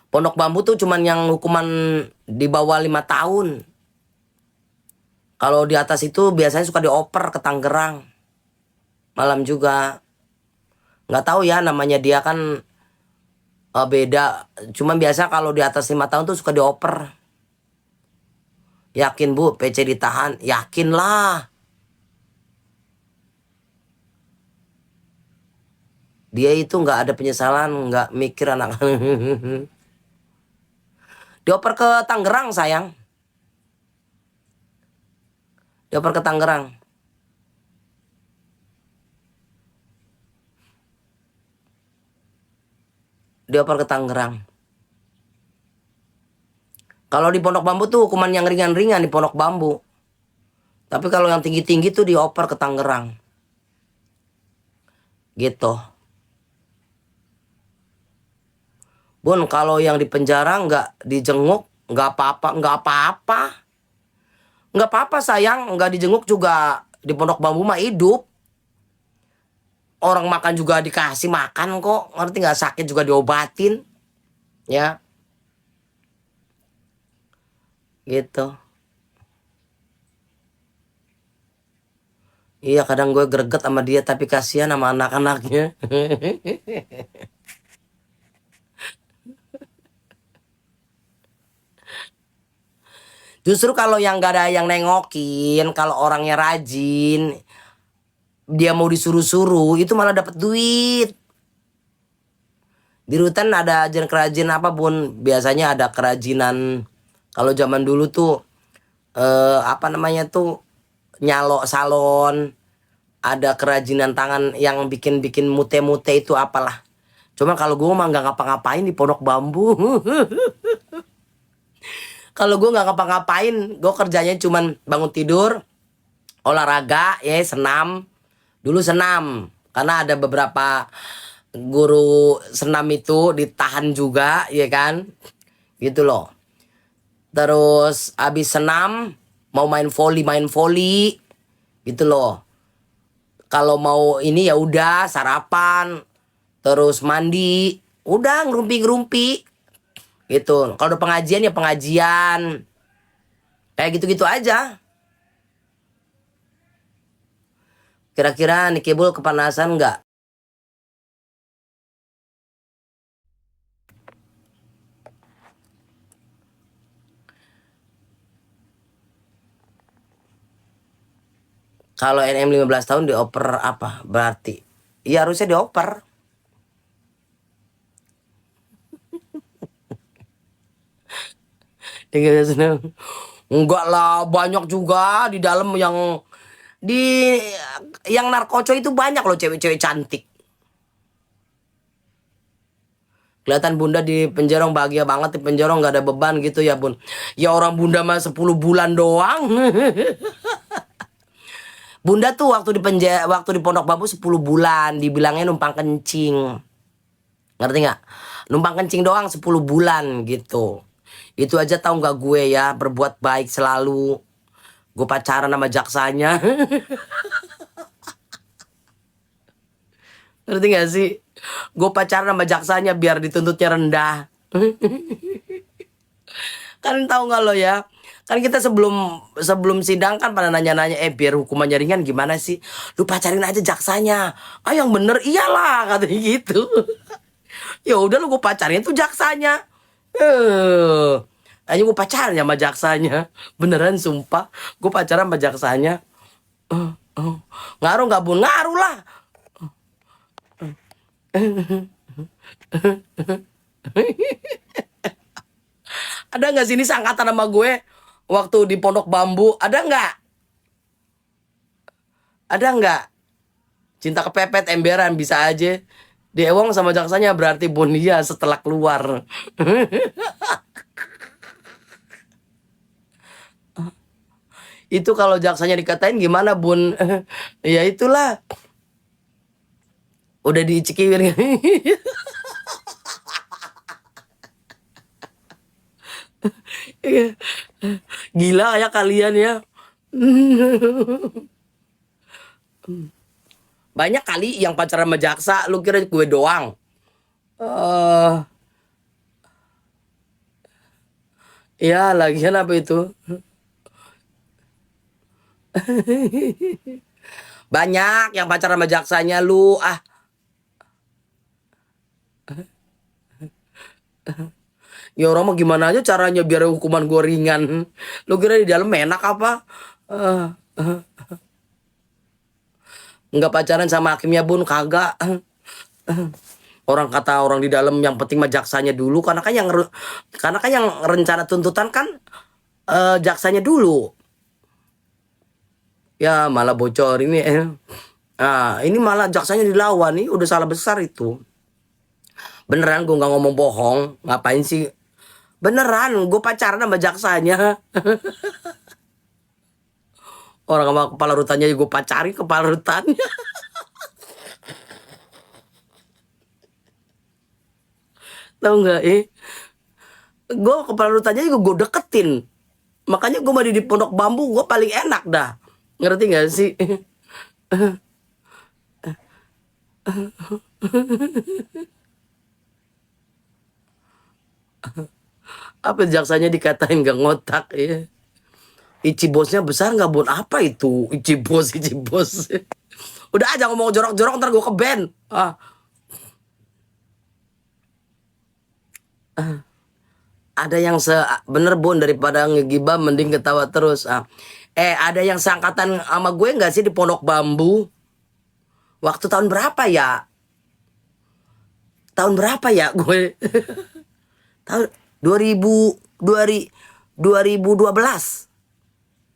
Pondok Bambu tuh cuman yang hukuman di bawah 5 tahun. Kalau di atas itu biasanya suka dioper ke Tangerang. Malam juga. Nggak tahu ya namanya dia kan beda. Cuman biasa kalau di atas 5 tahun tuh suka dioper. Yakin Bu, PC ditahan? Yakin lah. Dia itu nggak ada penyesalan, nggak mikir anak. Dioper ke Tangerang sayang. Dioper ke Tangerang. Dioper ke Tangerang. Kalau di Pondok Bambu tuh hukuman yang ringan-ringan di Pondok Bambu. Tapi kalau yang tinggi-tinggi tuh dioper ke Tangerang. Gitu. Bun, kalau yang di penjara nggak dijenguk, nggak apa-apa, nggak apa-apa. Nggak apa-apa sayang, nggak dijenguk juga di Pondok Bambu mah hidup. Orang makan juga dikasih makan kok, ngerti nggak? Sakit juga diobatin, ya, gitu. Iya kadang gue greget sama dia tapi kasihan sama anak-anaknya. Justru kalau yang gak ada yang nengokin, kalau orangnya rajin, dia mau disuruh-suruh, itu malah dapat duit. Di rutan ada ajaran kerajinan apa Bun? Biasanya ada kerajinan. Kalau zaman dulu tuh apa namanya tuh nyalo salon, ada kerajinan tangan yang bikin-bikin mute-mute itu apalah. Cuma kalau gue mah nggak ngapa-ngapain di Pondok Bambu. Kalau gue nggak ngapa-ngapain, gue kerjanya cuman bangun tidur, olahraga, ya senam. Dulu senam, karena ada beberapa guru senam itu ditahan juga, ya kan? Gitu loh. Terus abis senam, main volley, gitu loh. Kalau mau ini ya udah sarapan, terus mandi, udah ngerumpi-ngerumpi, Gitu. Kalau udah pengajian ya pengajian. Kayak gitu-gitu aja. Kira-kira nih Kebul kepanasan nggak? Kalau NM 15 tahun dioper apa? Berarti iya harusnya dioper. Ya, seneng. Enggak lah, banyak juga di dalam di yang narkoco itu banyak loh cewek-cewek cantik. Kelihatan bunda di penjara bahagia banget di penjara nggak ada beban gitu ya bun. Ya orang bunda mah 10 bulan doang. Bunda tuh waktu di penjara, waktu di Pondok Bambu 10 bulan dibilangnya numpang kencing. Ngerti nggak? Numpang kencing doang 10 bulan gitu. Itu aja tahu nggak gue ya berbuat baik selalu. Gue pacaran sama jaksanya. Ngerti gak sih? Gue pacaran sama jaksanya biar dituntutnya rendah. Kan tahu nggak lo ya? Kan kita sebelum sebelum sidang kan pada nanya-nanya, biar hukumannya ringan gimana sih? Lu pacarin aja jaksanya. Ah yang bener iyalah katanya gitu. Ya udah lu gue pacarin tuh jaksanya. Ayo gue pacaran sama jaksanya. Beneran sumpah. Gue pacaran sama jaksanya. Ngaruh nggak bun? Ngaruh lah. Ada nggak sini sangkatan sama gue waktu di Pondok Bambu? Ada nggak? Ada nggak? Cinta kepepet emberan bisa aja. Diewong sama jaksanya berarti bun dia setelah keluar. Itu kalau jaksanya dikatain gimana bun? Ya itulah. Udah dicikiwir. Gila ya kalian ya. Banyak kali yang pacaran sama jaksa, lu kira gue doang? Eh, ya lagian apa itu? Banyak yang pacaran sama jaksanya lu. Ah, ya orang mau gimana aja caranya biar hukuman gue ringan. Lu kira di dalam enak apa? Eh, nggak pacaran sama hakimnya bun kagak. Orang kata orang di dalam yang penting mah jaksanya dulu karena kan yang rencana tuntutan kan jaksanya dulu. Ya malah bocor ini. Nah, ini malah jaksanya dilawan nih udah salah besar itu. Beneran gue nggak ngomong bohong. Ngapain sih? Beneran gue pacaran sama jaksanya. Orang sama kepala rutannya gue pacarin kepala rutannya. Tahu nggak gue kepala rutannya juga gue deketin. Makanya gue mandi di Pondok Bambu gue paling enak dah. Ngerti gak sih? Apa jaksanya dikatain gak ngotak ya? Ici bosnya besar nggak bun? Apa itu? Ici bos, ici bos. Udah aja ngomong jorok-jorok ntar gue ke band. Ada yang bener bun daripada ngegibah mending ketawa terus. Ada yang seangkatan sama gue nggak sih di Pondok Bambu? Waktu tahun berapa ya? Tahun berapa ya gue? Tahun 2000 2012.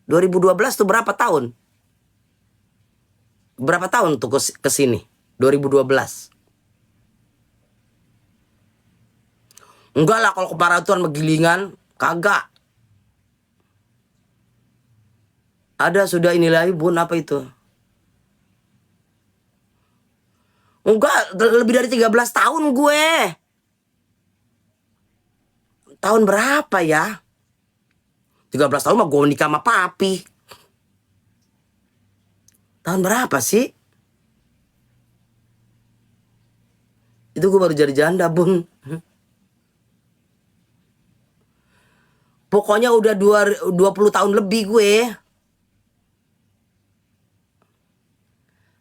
2012 tuh berapa tahun? Berapa tahun tuh ke sini? 2012. Enggak lah kalau keparatuan Megilingan kagak. Ada sudah ini lagi bun apa itu? Enggak, lebih dari 13 tahun gue. Tahun berapa ya? 13 tahun mah gue nikah sama papi. Tahun berapa sih? Itu gue baru jadi janda bun. Pokoknya udah 20 tahun lebih gue.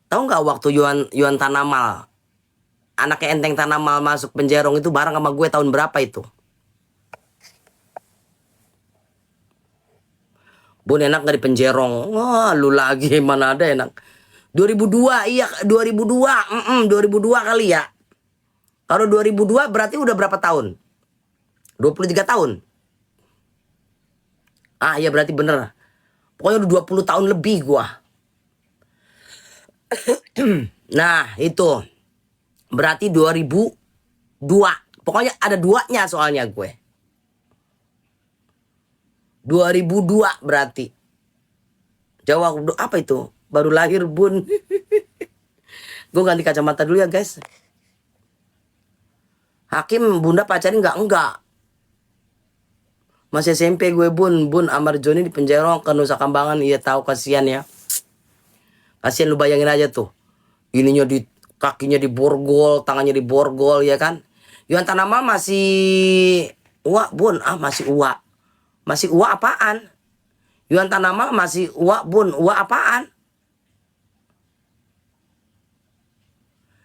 Tahu nggak waktu Yuan Tanamal, anaknya Enteng Tanamal masuk penjerong itu bareng sama gue tahun berapa itu? Bun enak nggak di penjerong? Wah lu lagi mana ada enak. 2002 iya 2002 2002 kali ya. Kalau 2002 berarti udah berapa tahun? 23 tahun. Ah iya berarti bener. Pokoknya udah 20 tahun lebih gua. Nah itu berarti 2002. Pokoknya ada duanya soalnya gue. 2002 berarti. Jawa apa itu? Baru lahir bun. Gue ganti kacamata dulu ya guys. Hakim bunda pacarin nggak? Enggak. Masih SMP gue bun Amar Joni di penjara ke Nusa Kambangan. Iya tahu kasihan ya. Kasihan lu bayangin aja tuh. Ininya di kakinya diborgol, tangannya diborgol ya kan. Yuan Tanamal masih uak bun, masih uak. Masih uak apaan? Yuan Tanamal masih uak bun, uak apaan?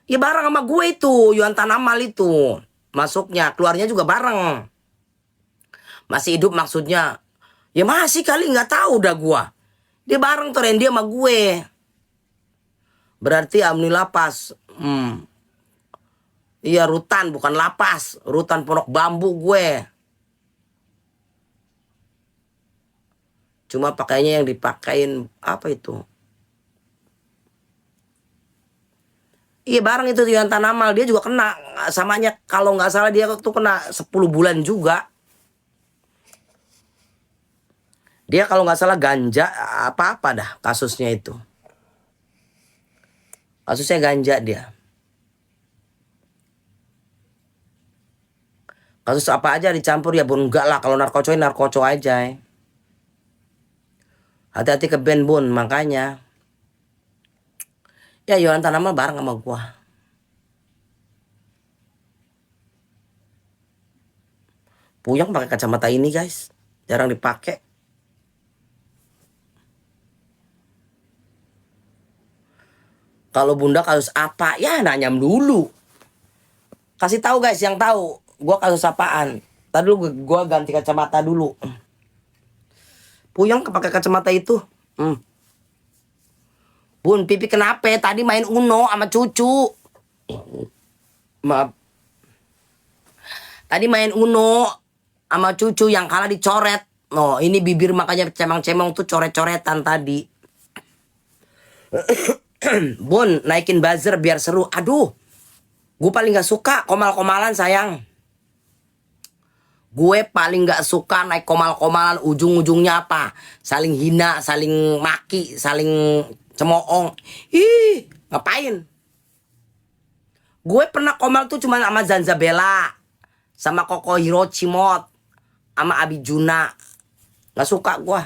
Ya bareng sama gue itu, Yuan Tanamal itu. Masuknya, keluarnya juga bareng. Masih hidup maksudnya. Ya masih kali nggak tahu dah gua. Dia bareng tuh Randy sama gue. Berarti alhamdulillah pas. Iya rutan bukan lapas. Rutan Pondok Bambu gue. Cuma pakainya yang dipakein apa itu? Iya bareng itu Yuan Tanamal. Dia juga kena. Samanya kalau nggak salah dia tuh kena 10 bulan juga. Dia kalau nggak salah ganja apa-apa dah kasusnya itu. Kasusnya ganja dia. Kasus apa aja dicampur ya bun. Enggak lah kalau narkoco aja. Hati-hati ke band bun makanya. Ya Yuan Tanamal bareng sama gua. Puyeng pakai kacamata ini guys. Jarang dipakai. Kalau bunda kasus apa? Ya nanyam dulu. Kasih tahu guys yang tahu. Gua kasus apaan. Tadi dulu gua ganti kacamata dulu. Puyeng pakai kacamata itu. Bun, pipi kenapa? Tadi main Uno sama cucu. Maaf. Tadi main Uno sama cucu yang kalah dicoret. Oh, ini bibir makanya cemang-cemong tuh coret-coretan tadi. Bun, naikin buzzer biar seru. Aduh, gue paling gak suka komal-komalan sayang. Gue paling gak suka naik komal-komalan. Ujung-ujungnya apa? Saling hina, saling maki, saling cemooh. Ih, ngapain? Gue pernah komal tuh cuma sama Zanzabella, sama Koko Hirochimot, sama Abi Juna. Gak suka gue.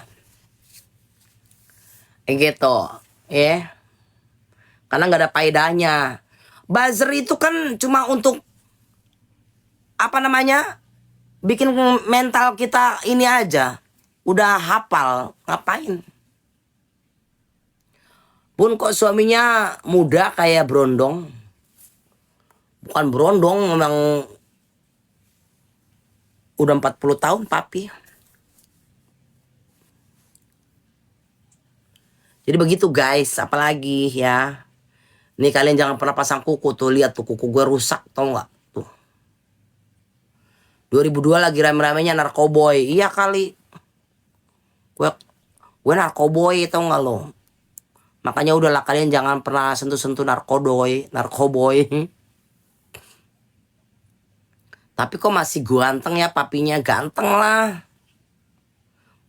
Gitu, ya. Karena gak ada faedahnya. Buzzer itu kan cuma untuk apa namanya? Bikin mental kita ini aja. Udah hafal, ngapain? Bun kok suaminya muda kayak Brondong. Bukan Brondong, memang udah 40 tahun papi. Jadi begitu guys, apalagi ya. Nih kalian jangan pernah pasang kuku tuh, lihat tuh kuku gue rusak tau nggak? Tuh. 2002 lagi rame-ramenya narkoboy. Iya kali. Gue narkoboy tau nggak lo? Makanya udahlah kalian jangan pernah sentuh-sentuh narkoboy. Tapi kok masih ganteng ya papinya? Ganteng lah.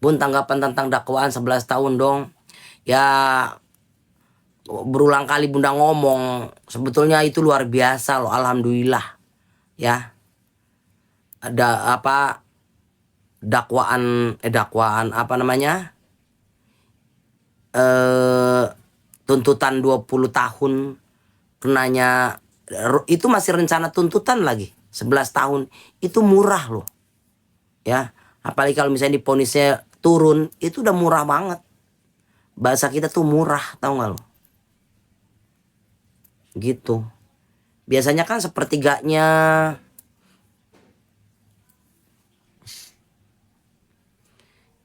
Bun tanggapan tentang dakwaan 11 tahun dong. Ya berulang kali bunda ngomong. Sebetulnya itu luar biasa loh. Alhamdulillah. Ya. Ada apa dakwaan apa namanya? Tuntutan 20 tahun kenanya itu masih rencana tuntutan lagi 11 tahun itu murah loh ya Apalagi kalau misalnya diponisnya turun, itu udah murah banget. Bahasa kita tuh murah, tahu nggak lo? Gitu. Biasanya kan sepertiganya.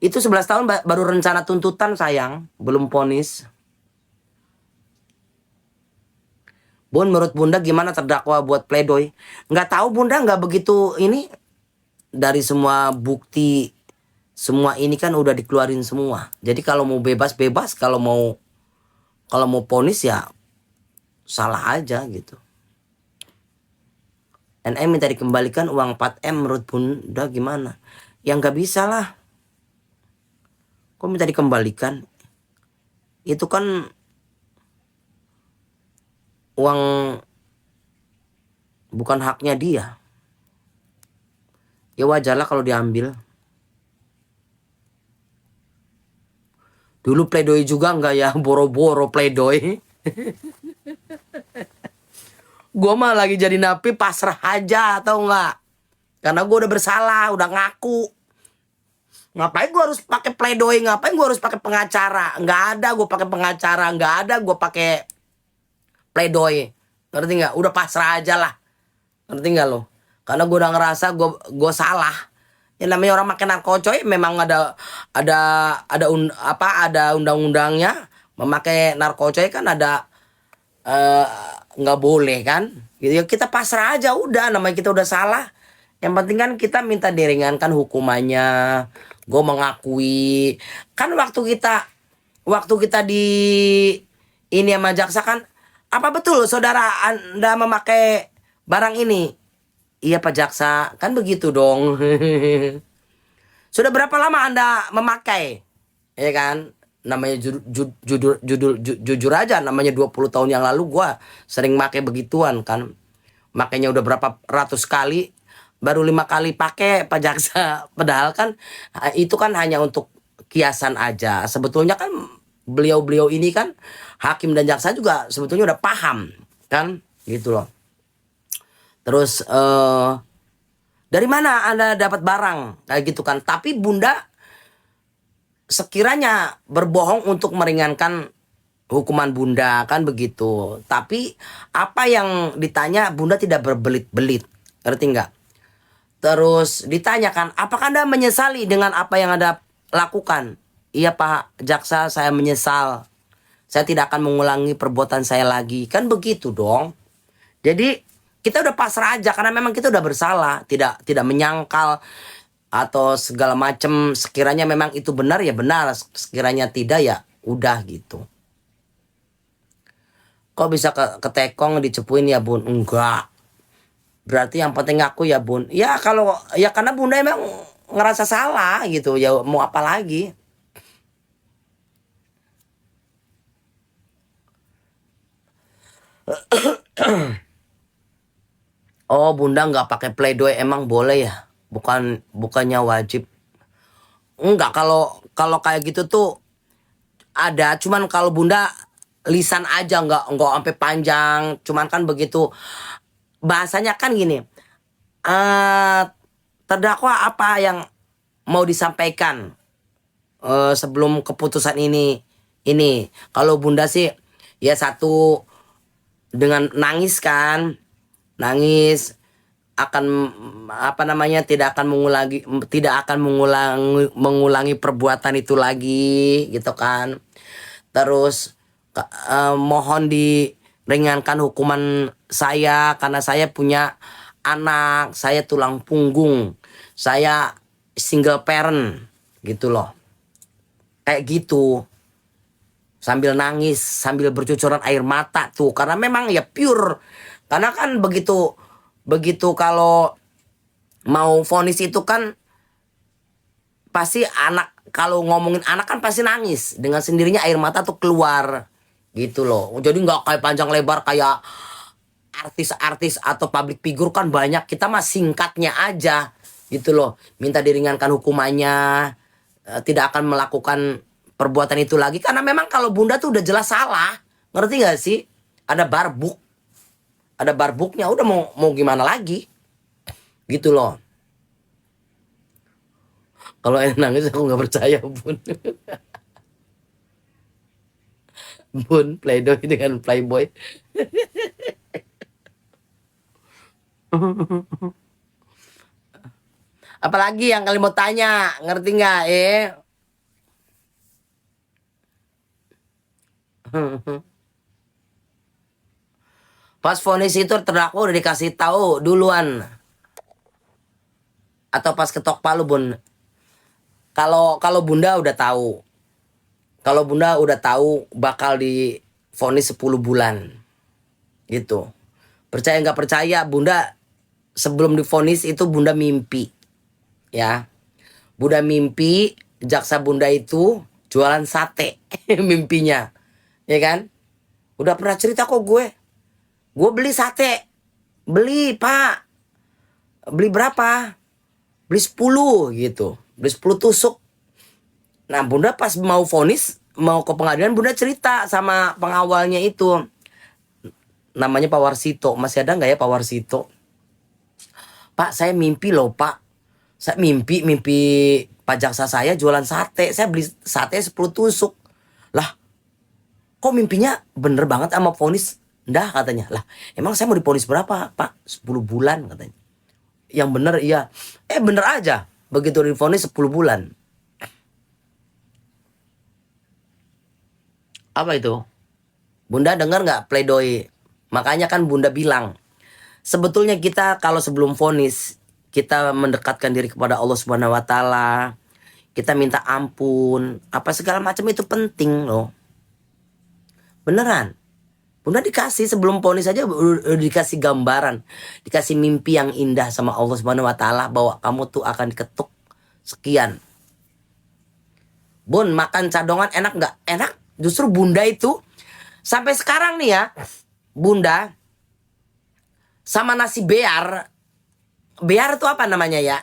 Itu 11 tahun baru rencana tuntutan sayang, belum ponis. Bun, menurut Bunda gimana terdakwa buat pledoi? Nggak tahu Bunda, nggak begitu ini. Dari semua bukti, semua ini kan udah dikeluarin semua. Jadi kalau mau bebas bebas, kalau mau ponis ya salah aja gitu. NM minta dikembalikan uang 4M, menurut Bunda gimana? Ya nggak bisa lah. Kok minta dikembalikan? Itu kan uang, bukan haknya dia. Ya wajar lah kalau diambil. Dulu pledoi juga nggak ya, boro-boro pledoi. Gue mah lagi jadi napi pasrah aja, tau nggak? Karena gue udah bersalah, udah ngaku. Ngapain gue harus pakai pledoi? Ngapain gue harus pakai pengacara? Nggak ada gue pakai pengacara, nggak ada gue pakai pledoi. Ngerti nggak? Udah pasrah aja lah. Ngerti nggak lo? Karena gue udah ngerasa gue salah. Ya namanya orang makan narkocoy memang ada ada undang-undangnya. Memakai narkocoy kan ada nggak boleh kan? Gitu ya, kita pasrah aja udah, namanya kita udah salah. Yang penting kan kita minta diringankan hukumannya. Gue mengakui kan waktu kita di ini sama jaksa kan, apa betul saudara Anda memakai barang ini? Iya Pak Jaksa, kan begitu dong. Sudah berapa lama Anda memakai? Ya kan? Namanya jujur aja, namanya 20 tahun yang lalu gua sering pakai begituan kan. Makanya udah berapa ratus kali, baru 5 kali pakai Pak Jaksa. Padahal kan itu kan hanya untuk kiasan aja. Sebetulnya kan beliau-beliau ini kan hakim dan jaksa juga sebetulnya udah paham kan, gitu loh. Terus dari mana Anda dapat barang kayak gitu kan? Tapi Bunda sekiranya berbohong untuk meringankan hukuman Bunda kan begitu. Tapi apa yang ditanya Bunda tidak berbelit-belit, ngerti nggak? Terus ditanyakan, apakah Anda menyesali dengan apa yang Anda lakukan? Iya Pak Jaksa, saya menyesal. Saya tidak akan mengulangi perbuatan saya lagi. Kan begitu dong. Jadi kita udah pasrah aja karena memang kita udah bersalah, tidak menyangkal atau segala macam. Sekiranya memang itu benar ya benar, sekiranya tidak ya udah gitu. Kok bisa ketekong dicepuin ya Bun? Enggak. Berarti yang penting aku ya Bun. Ya kalau ya karena Bunda emang ngerasa salah gitu. Ya mau apa lagi? Oh Bunda nggak pakai pledoi emang boleh ya? Bukannya wajib. Enggak, kalau kalau kayak gitu tuh ada, cuman kalau Bunda lisan aja, nggak sampai panjang, cuman kan begitu bahasanya kan gini. eh Terdakwa apa yang mau disampaikan sebelum keputusan ini kalau Bunda sih ya satu, dengan nangis kan, nangis akan apa namanya, tidak akan mengulangi perbuatan itu lagi gitu kan. Terus mohon diringankan hukuman saya karena saya punya anak, saya tulang punggung, saya single parent gitu loh. Kayak gitu. Sambil nangis, sambil bercucuran air mata tuh karena memang ya pure. Karena kan begitu begitu kalau mau vonis itu kan pasti anak, kalau ngomongin anak kan pasti nangis dengan sendirinya, air mata tuh keluar gitu loh. Jadi nggak kayak panjang lebar kayak artis-artis atau public figure kan banyak, kita mah singkatnya aja gitu loh. Minta diringankan hukumannya, tidak akan melakukan perbuatan itu lagi karena memang kalau Bunda tuh udah jelas salah, ngerti gak sih? Ada barbuk, ada barbuknya, udah mau gimana lagi gitu loh. Kalau Eni nangis aku nggak percaya, Bun. Bun, Playboy dengan Playboy. Apalagi yang kalian mau tanya, ngerti nggak? Pas vonis itu terdakwa udah dikasih tahu duluan atau pas ketok palu, Bun. Kalau kalau Bunda udah tahu. Kalau Bunda udah tahu bakal divonis 10 bulan gitu. Percaya nggak percaya, Bunda sebelum divonis itu Bunda mimpi, ya. Bunda mimpi jaksa Bunda itu jualan sate mimpinya, ya kan? Udah pernah cerita kok gue beli sate, beli Pak, beli berapa? Beli 10 gitu, beli 10 tusuk. Nah Bunda pas mau vonis, mau ke pengadilan, Bunda cerita sama pengawalnya itu, namanya Pak Warsito. Masih ada nggak ya Pak Warsito? Pak, saya mimpi loh Pak, saya mimpi Pak jaksa saya jualan sate, saya beli sate 10 tusuk. Lah, kok mimpinya bener banget sama vonis? Ndah katanya. Lah, emang saya mau divonis berapa Pak? 10 bulan katanya. Yang bener iya. Bener aja. Begitu divonis 10 bulan. Apa itu? Bunda dengar nggak pledoi? Makanya kan Bunda bilang, sebetulnya kita kalau sebelum vonis, kita mendekatkan diri kepada Allah Subhanahu wa taala. Kita minta ampun, apa segala macam itu penting loh. Beneran. Bunda dikasih sebelum vonis aja udah dikasih gambaran, dikasih mimpi yang indah sama Allah Subhanahu wa taala bahwa kamu tuh akan diketuk sekian. Bun, makan cadongan enak nggak? Enak. Justru Bunda itu sampai sekarang nih ya, Bunda sama nasi bear. Bear itu apa namanya ya?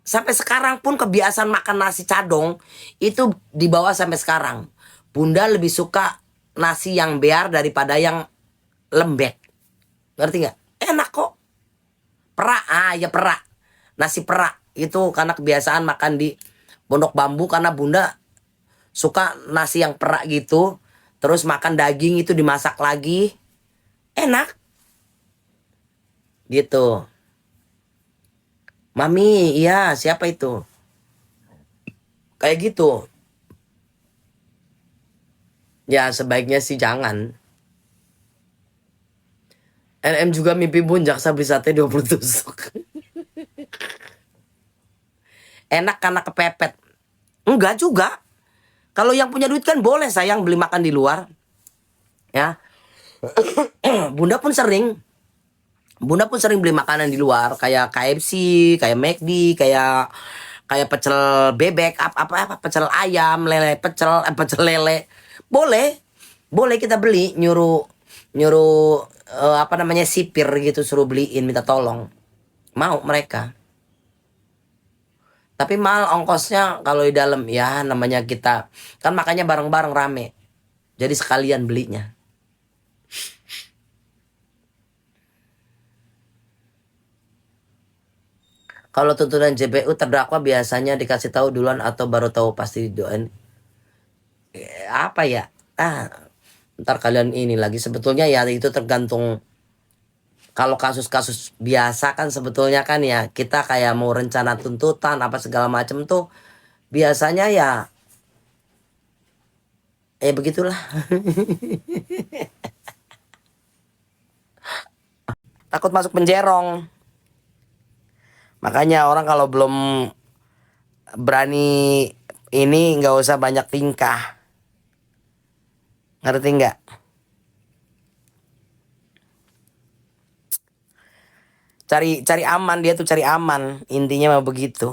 Sampai sekarang pun kebiasaan makan nasi cadong itu dibawa sampai sekarang. Bunda lebih suka nasi yang bear daripada yang lembek. Ngerti nggak? Enak kok. Perak, ya perak. Nasi perak itu karena kebiasaan makan di Pondok Bambu, karena Bunda suka nasi yang perak gitu. Terus makan daging itu dimasak lagi. Enak. Gitu. Mami, iya siapa itu? Kayak gitu. Ya sebaiknya sih jangan. NM juga mimpi Bun jaksa beli sate 20 tusuk. Enak karena kepepet. Enggak juga. Kalau yang punya duit kan boleh sayang beli makan di luar. Ya. Bunda pun sering. Bunda pun sering beli makanan di luar kayak KFC, kayak McD, kayak kayak pecel bebek, apa pecel ayam, lele pecel, pecel lele. Boleh. Boleh kita beli, nyuruh nyuruh apa namanya sipir gitu, suruh beliin, minta tolong. Mau mereka. Tapi mahal ongkosnya kalau di dalam, ya namanya kita kan makanya bareng-bareng rame. Jadi sekalian belinya. Kalau tuntutan JPU terdakwa biasanya dikasih tahu duluan atau baru tahu pasti didoain. Apa ya? Ntar kalian ini lagi, sebetulnya ya itu tergantung. Kalau kasus-kasus biasa kan sebetulnya kan ya kita kayak mau rencana tuntutan apa segala macam tuh biasanya ya begitulah. Takut masuk penjerong. Makanya orang kalau belum berani ini nggak usah banyak tingkah. Ngerti nggak? Cari cari aman, dia tuh cari aman. Intinya mah begitu.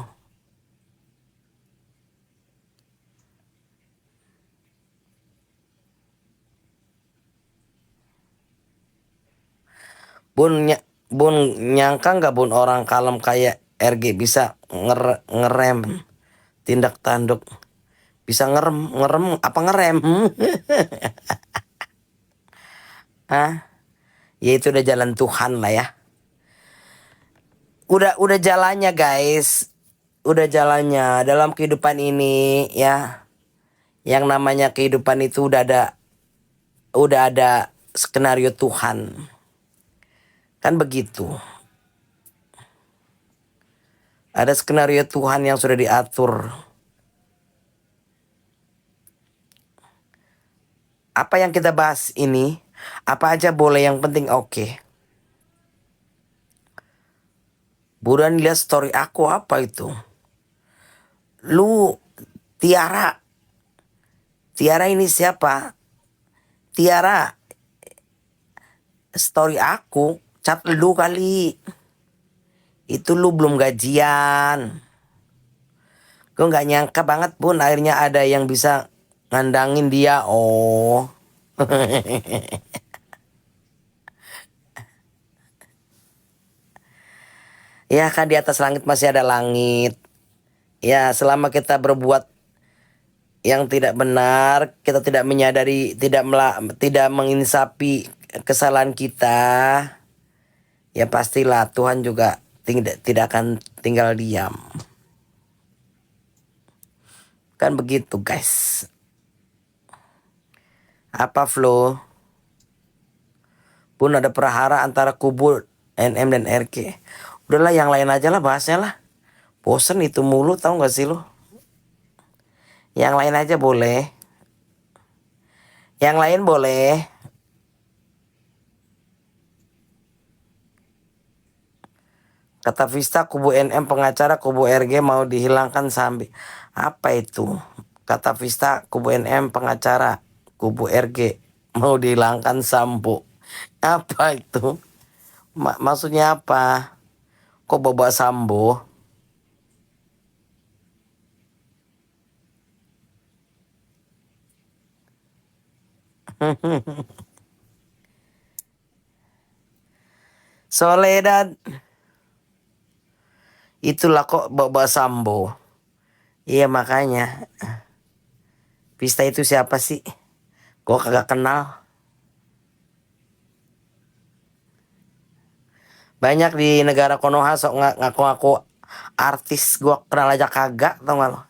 Bun nyangka nggak Bun orang kalem kayak RG bisa ngerem tindak tanduk, bisa ngerem ngerem apa ngerem? Ya itu udah jalan Tuhan lah ya. Udah jalannya guys. udah jalannya dalam kehidupan ini ya. Yang namanya kehidupan itu udah ada skenario Tuhan. Kan begitu. Ada skenario Tuhan yang sudah diatur. Apa yang kita bahas ini, apa aja boleh, yang penting oke. Buruan lihat story aku apa itu. Lu Tiara. Tiara ini siapa? Tiara story aku cat lu kali. Itu lu belum gajian. Gue nggak nyangka banget pun akhirnya ada yang bisa ngandangin dia. Oh. Ya kan di atas langit masih ada langit. Ya selama kita berbuat yang tidak benar, kita tidak menyadari, tidak menginsapi kesalahan kita, ya pastilah Tuhan juga tidak akan tinggal diam. Kan begitu guys. Apa flow? Pun ada perahara antara kubu NM dan RK. Udahlah yang lain aja lah bahasnya lah. Bosen itu mulu, tau gak sih lo? Yang lain aja boleh. Yang lain boleh. Kata Vista, kubu NM pengacara, kubu RG mau dihilangkan sambil. Apa itu? Kata Vista, kubu NM pengacara, kubu RG mau dihilangkan sambo. Apa itu? Maksudnya apa? Kok bawa sambo? Soledad. Itulah kok bawa sambo. Iya makanya. Vista itu siapa sih? Gua kagak kenal. Banyak di negara Konoha sok ngaku-ngaku artis, gua kenal aja kagak, tau gak lo?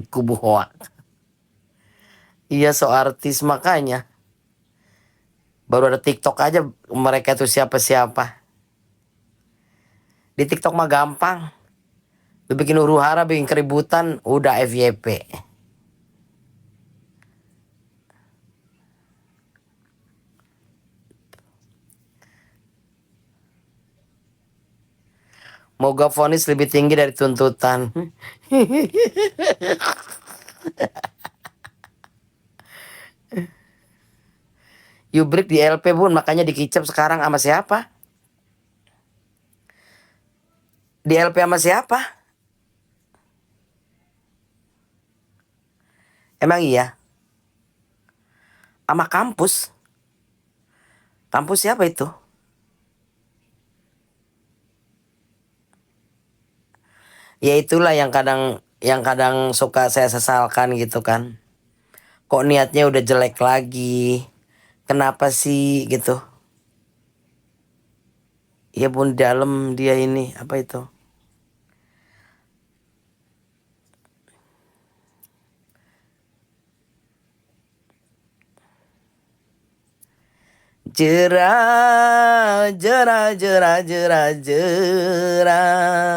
Kubu hoak. Iya so artis makanya. Baru ada TikTok aja mereka tuh siapa-siapa. Di TikTok mah gampang. Lu bikin huru hara, bikin keributan, udah FYP. Moga vonis lebih tinggi dari tuntutan. You break di LP pun makanya dikicap sekarang sama siapa? Di LP sama siapa? Emang iya? Sama kampus. Kampus siapa itu? Ya itulah yang kadang suka saya sesalkan gitu kan. Kok niatnya udah jelek lagi? Kenapa sih gitu? Ya pun dalam dia ini apa itu? Jerah, jerah, jerah, jerah, jerah.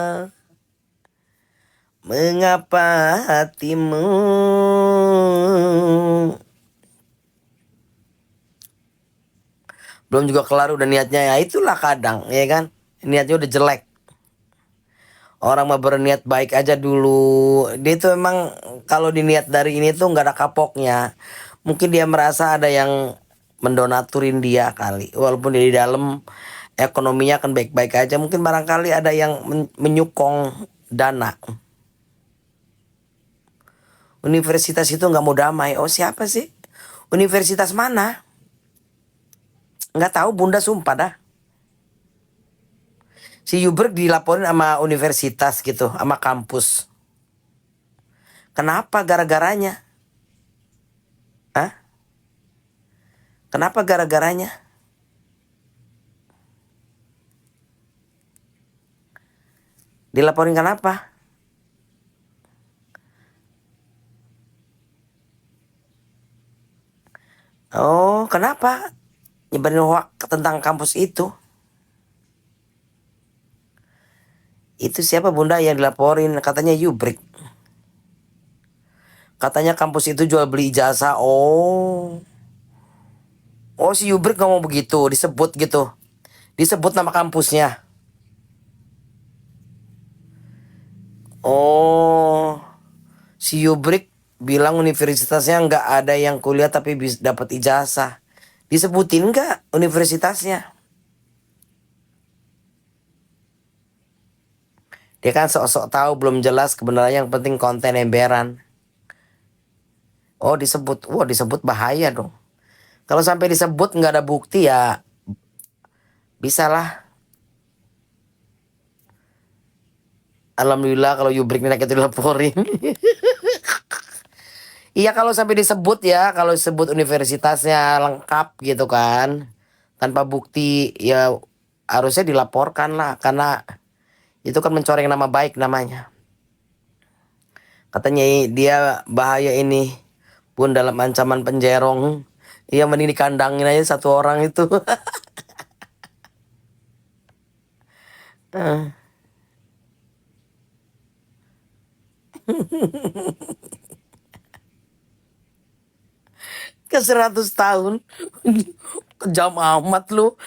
Mengapa hatimu belum juga kelar udah niatnya, ya itulah kadang ya kan, niatnya udah jelek. Orang mah berniat baik aja dulu, dia tuh emang kalau diniat dari ini tuh nggak ada kapoknya. Mungkin dia merasa ada yang mendonaturin dia kali, walaupun dia di dalam ekonominya akan baik-baik aja, mungkin barangkali ada yang menyukong dana. Universitas itu nggak mau damai. Oh siapa sih? Universitas mana? Nggak tahu bunda, sumpah dah. Si Yuberg dilaporin sama universitas gitu, sama kampus. Kenapa gara-garanya? Hah? Kenapa gara-garanya? Dilaporin kenapa? Oh, kenapa? Nyebarin hoak tentang kampus itu. Itu siapa bunda yang dilaporin? Katanya Yubrik. Katanya kampus itu jual beli ijazah. Oh. Oh, si Yubrik ngomong begitu, disebut gitu. Disebut nama kampusnya. Oh, si Yubrik bilang universitasnya nggak ada yang kuliah tapi dapat ijazah. Disebutin nggak universitasnya? Dia kan sok-sok tahu belum jelas kebenarannya, yang penting konten emberan. Oh, disebut. Wah, disebut bahaya dong. Kalau sampai disebut nggak ada bukti ya bisa lah. Alhamdulillah kalau Yubrik minta itu dilaporin. Iya kalau sampai disebut ya, kalau disebut universitasnya lengkap gitu kan, tanpa bukti ya harusnya dilaporkan lah, karena itu kan mencoreng nama baik namanya. Katanya dia bahaya ini pun dalam ancaman penjerong. Iya mending dikandangin aja satu orang itu. Ke 100 tahun. Kejam amat lu.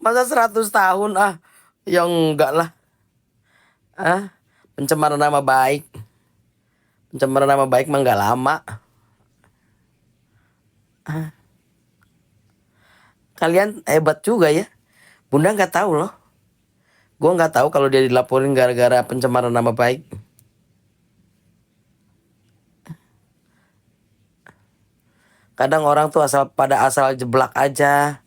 Masa 100 tahun ah. Ya enggak lah. Ah, pencemaran nama baik. Pencemaran nama baik mah enggak lama. Kalian hebat juga ya. Bunda nggak tahu loh. Gua nggak tahu kalau dia dilaporin gara-gara pencemaran nama baik. Kadang orang tuh asal jeblak aja.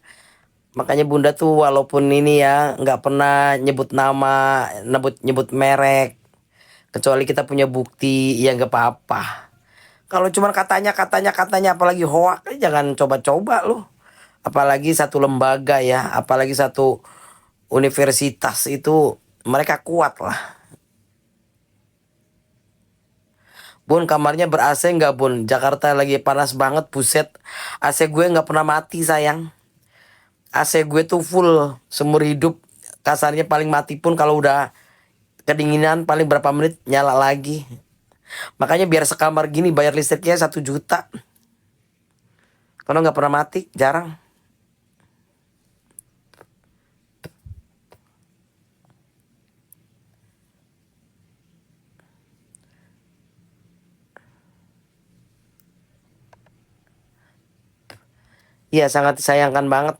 Makanya Bunda tuh walaupun ini ya nggak pernah nyebut nama, nyebut nyebut merek. Kecuali kita punya bukti ya nggak apa-apa. Kalau cuma katanya apalagi hoak jangan coba-coba loh. Apalagi satu lembaga ya, apalagi satu universitas itu mereka kuat lah. Bun kamarnya ber AC nggak bun? Jakarta lagi panas banget buset. AC gue nggak pernah mati sayang. AC gue tuh full seumur hidup. Kasarnya paling mati pun kalau udah kedinginan paling berapa menit nyala lagi. Makanya biar sekamar gini bayar listriknya 1 juta. Kalau nggak pernah mati jarang. Iya sangat disayangkan banget.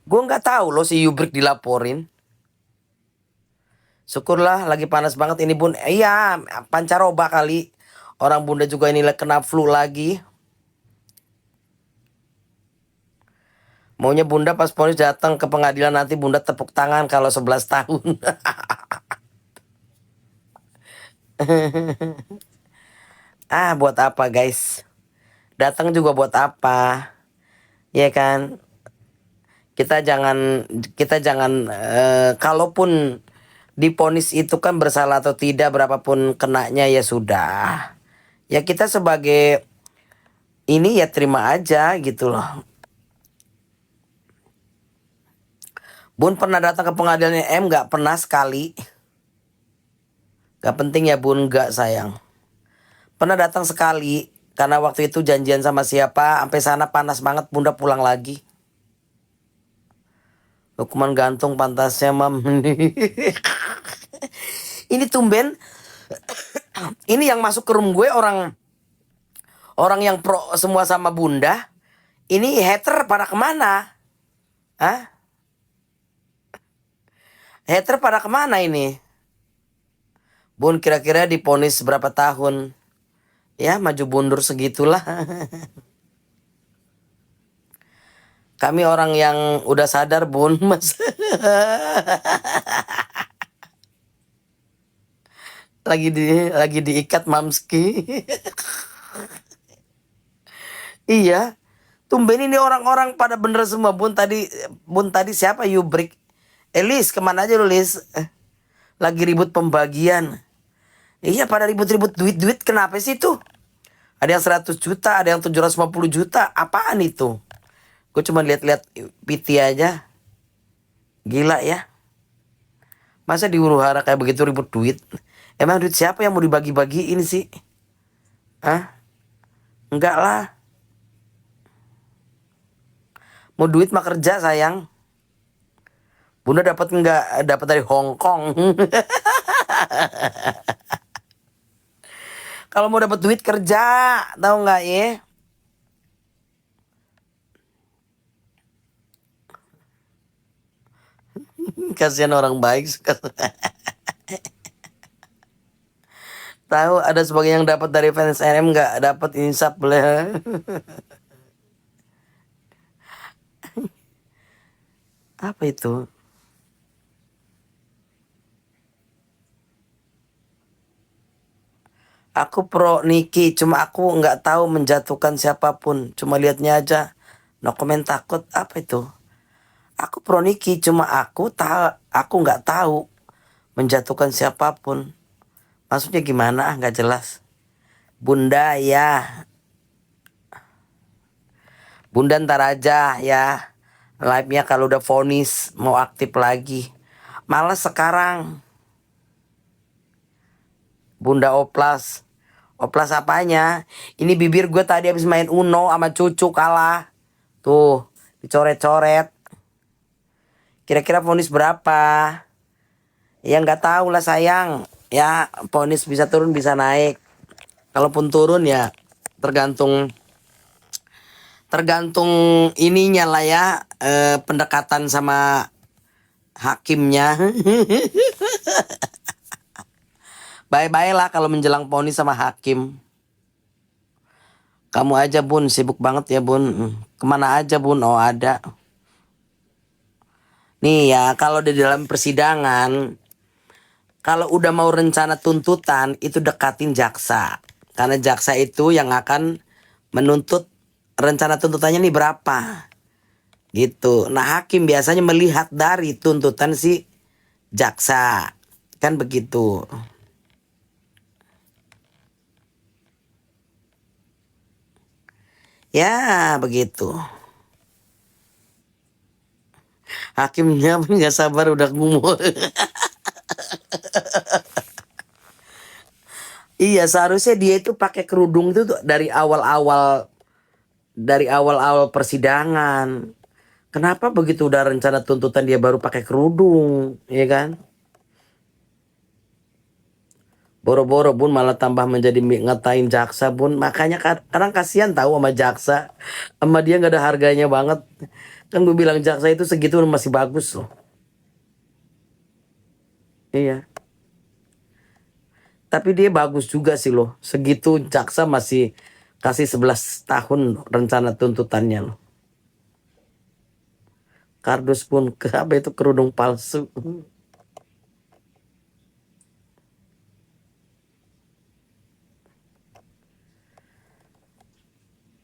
Gue nggak tahu loh si Yubrik dilaporin. Syukurlah lagi panas banget ini bun. Iya pancaroba kali. Orang bunda juga ini kena flu lagi. Maunya bunda pas polis datang ke pengadilan nanti bunda tepuk tangan kalau 11 tahun. Ah buat apa guys? Datang juga buat apa? Ya kan? Kita jangan kalaupun diponis itu kan bersalah atau tidak berapapun kenanya ya sudah. Ya kita sebagai ini ya terima aja gitu loh. Bun pernah datang ke pengadilan M nggak pernah sekali. Gak penting ya bun nggak sayang. Pernah datang sekali karena waktu itu janjian sama siapa sampai sana panas banget bunda pulang lagi. Hukuman gantung pantasnya mam. Ini tumben ini yang masuk ke room gue orang orang yang pro semua sama bunda. Ini hater pada kemana? Hah? Hater pada kemana ini? Bun kira-kira diponis berapa tahun? Ya maju mundur segitulah. Kami orang yang udah sadar bun, mas. Lagi diikat mamski. Iya. Tumben ini orang-orang pada bener semua bun tadi siapa Yubrik? Elis kemana aja lu Lis? Lagi ribut pembagian. Iya pada ribut-ribut duit-duit kenapa sih tuh? Ada yang 100 juta, ada yang 750 juta. Apaan itu? Gue cuma lihat-lihat PT aja. Gila ya. Masa di huru-hara kayak begitu ribut duit? Emang duit siapa yang mau dibagi-bagiin sih? Hah? Enggak lah. Mau duit mah kerja sayang. Bunda dapat enggak? Dapat dari Hong Kong. Kalau mau dapat duit kerja, tahu nggak ya? Kasihan orang baik. Tahu ada sebagian yang dapat dari fans NM nggak dapat insap boleh. Apa itu? Aku pro Niki, cuma aku nggak tahu menjatuhkan siapapun. Cuma lihatnya aja. No komen takut. Apa itu? Aku pro Niki, cuma aku nggak tahu menjatuhkan siapapun. Maksudnya gimana? Nggak jelas. Bunda ya, Bunda ntar aja ya. Live-nya kalau udah vonis mau aktif lagi. Malas sekarang. Bunda oplas. Oplas apanya? Ini bibir gue tadi habis main Uno sama cucu kalah. Tuh, dicoret-coret. Kira-kira vonis berapa? Ya nggak tahu lah sayang. Ya vonis bisa turun bisa naik. Kalaupun turun ya tergantung tergantung ininya lah ya, pendekatan sama hakimnya. Bye-bye lah kalau menjelang vonis sama hakim. Kamu aja bun sibuk banget ya bun. Kemana aja bun? Oh ada. Nih ya kalau di dalam persidangan, kalau udah mau rencana tuntutan itu dekatin jaksa. Karena jaksa itu yang akan menuntut rencana tuntutannya nih berapa. Gitu. Nah hakim biasanya melihat dari tuntutan si jaksa. Kan begitu. Ya begitu. Hakimnya pun gak sabar udah ngumur. Iya seharusnya dia itu pakai kerudung itu tuh dari awal-awal persidangan. Kenapa begitu udah rencana tuntutan dia baru pakai kerudung, ya kan? Boro-boro bun malah tambah menjadi ngatain jaksa bun. Makanya kadang kasihan tahu sama jaksa. Sama dia nggak ada harganya banget. Kan gue bilang jaksa itu segitu masih bagus loh. Iya. Tapi dia bagus juga sih loh. Segitu jaksa masih kasih 11 tahun rencana tuntutannya loh. Kardus pun ke apa itu kerudung palsu.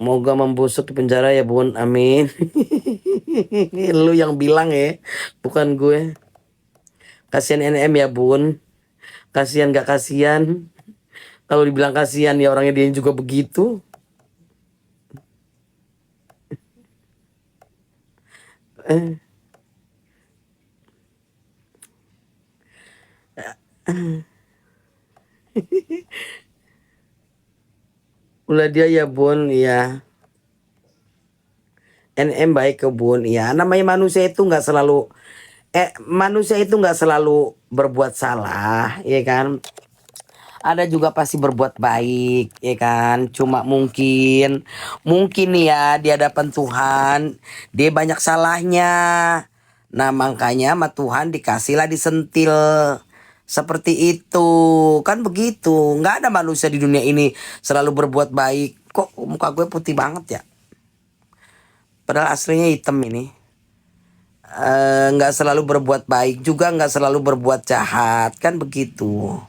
Moga membusuk di penjara ya bun, amin. Lu yang bilang ya, bukan gue. Kasihan NM ya bun. Kasihan gak kasihan. Kalau dibilang kasihan ya orangnya dia juga begitu. Eh, ulah dia ya bun, ya. NM baik ke bun, ya. Namanya manusia itu nggak selalu berbuat salah, ya kan? Ada juga pasti berbuat baik, ya kan? Cuma mungkin nih ya di hadapan Tuhan dia banyak salahnya. Nah makanya sama Tuhan dikasihlah disentil seperti itu, kan begitu. Nggak ada manusia di dunia ini selalu berbuat baik. Kok muka gue putih banget ya? Padahal aslinya hitam ini. Nggak selalu berbuat baik juga, nggak selalu berbuat jahat, kan begitu.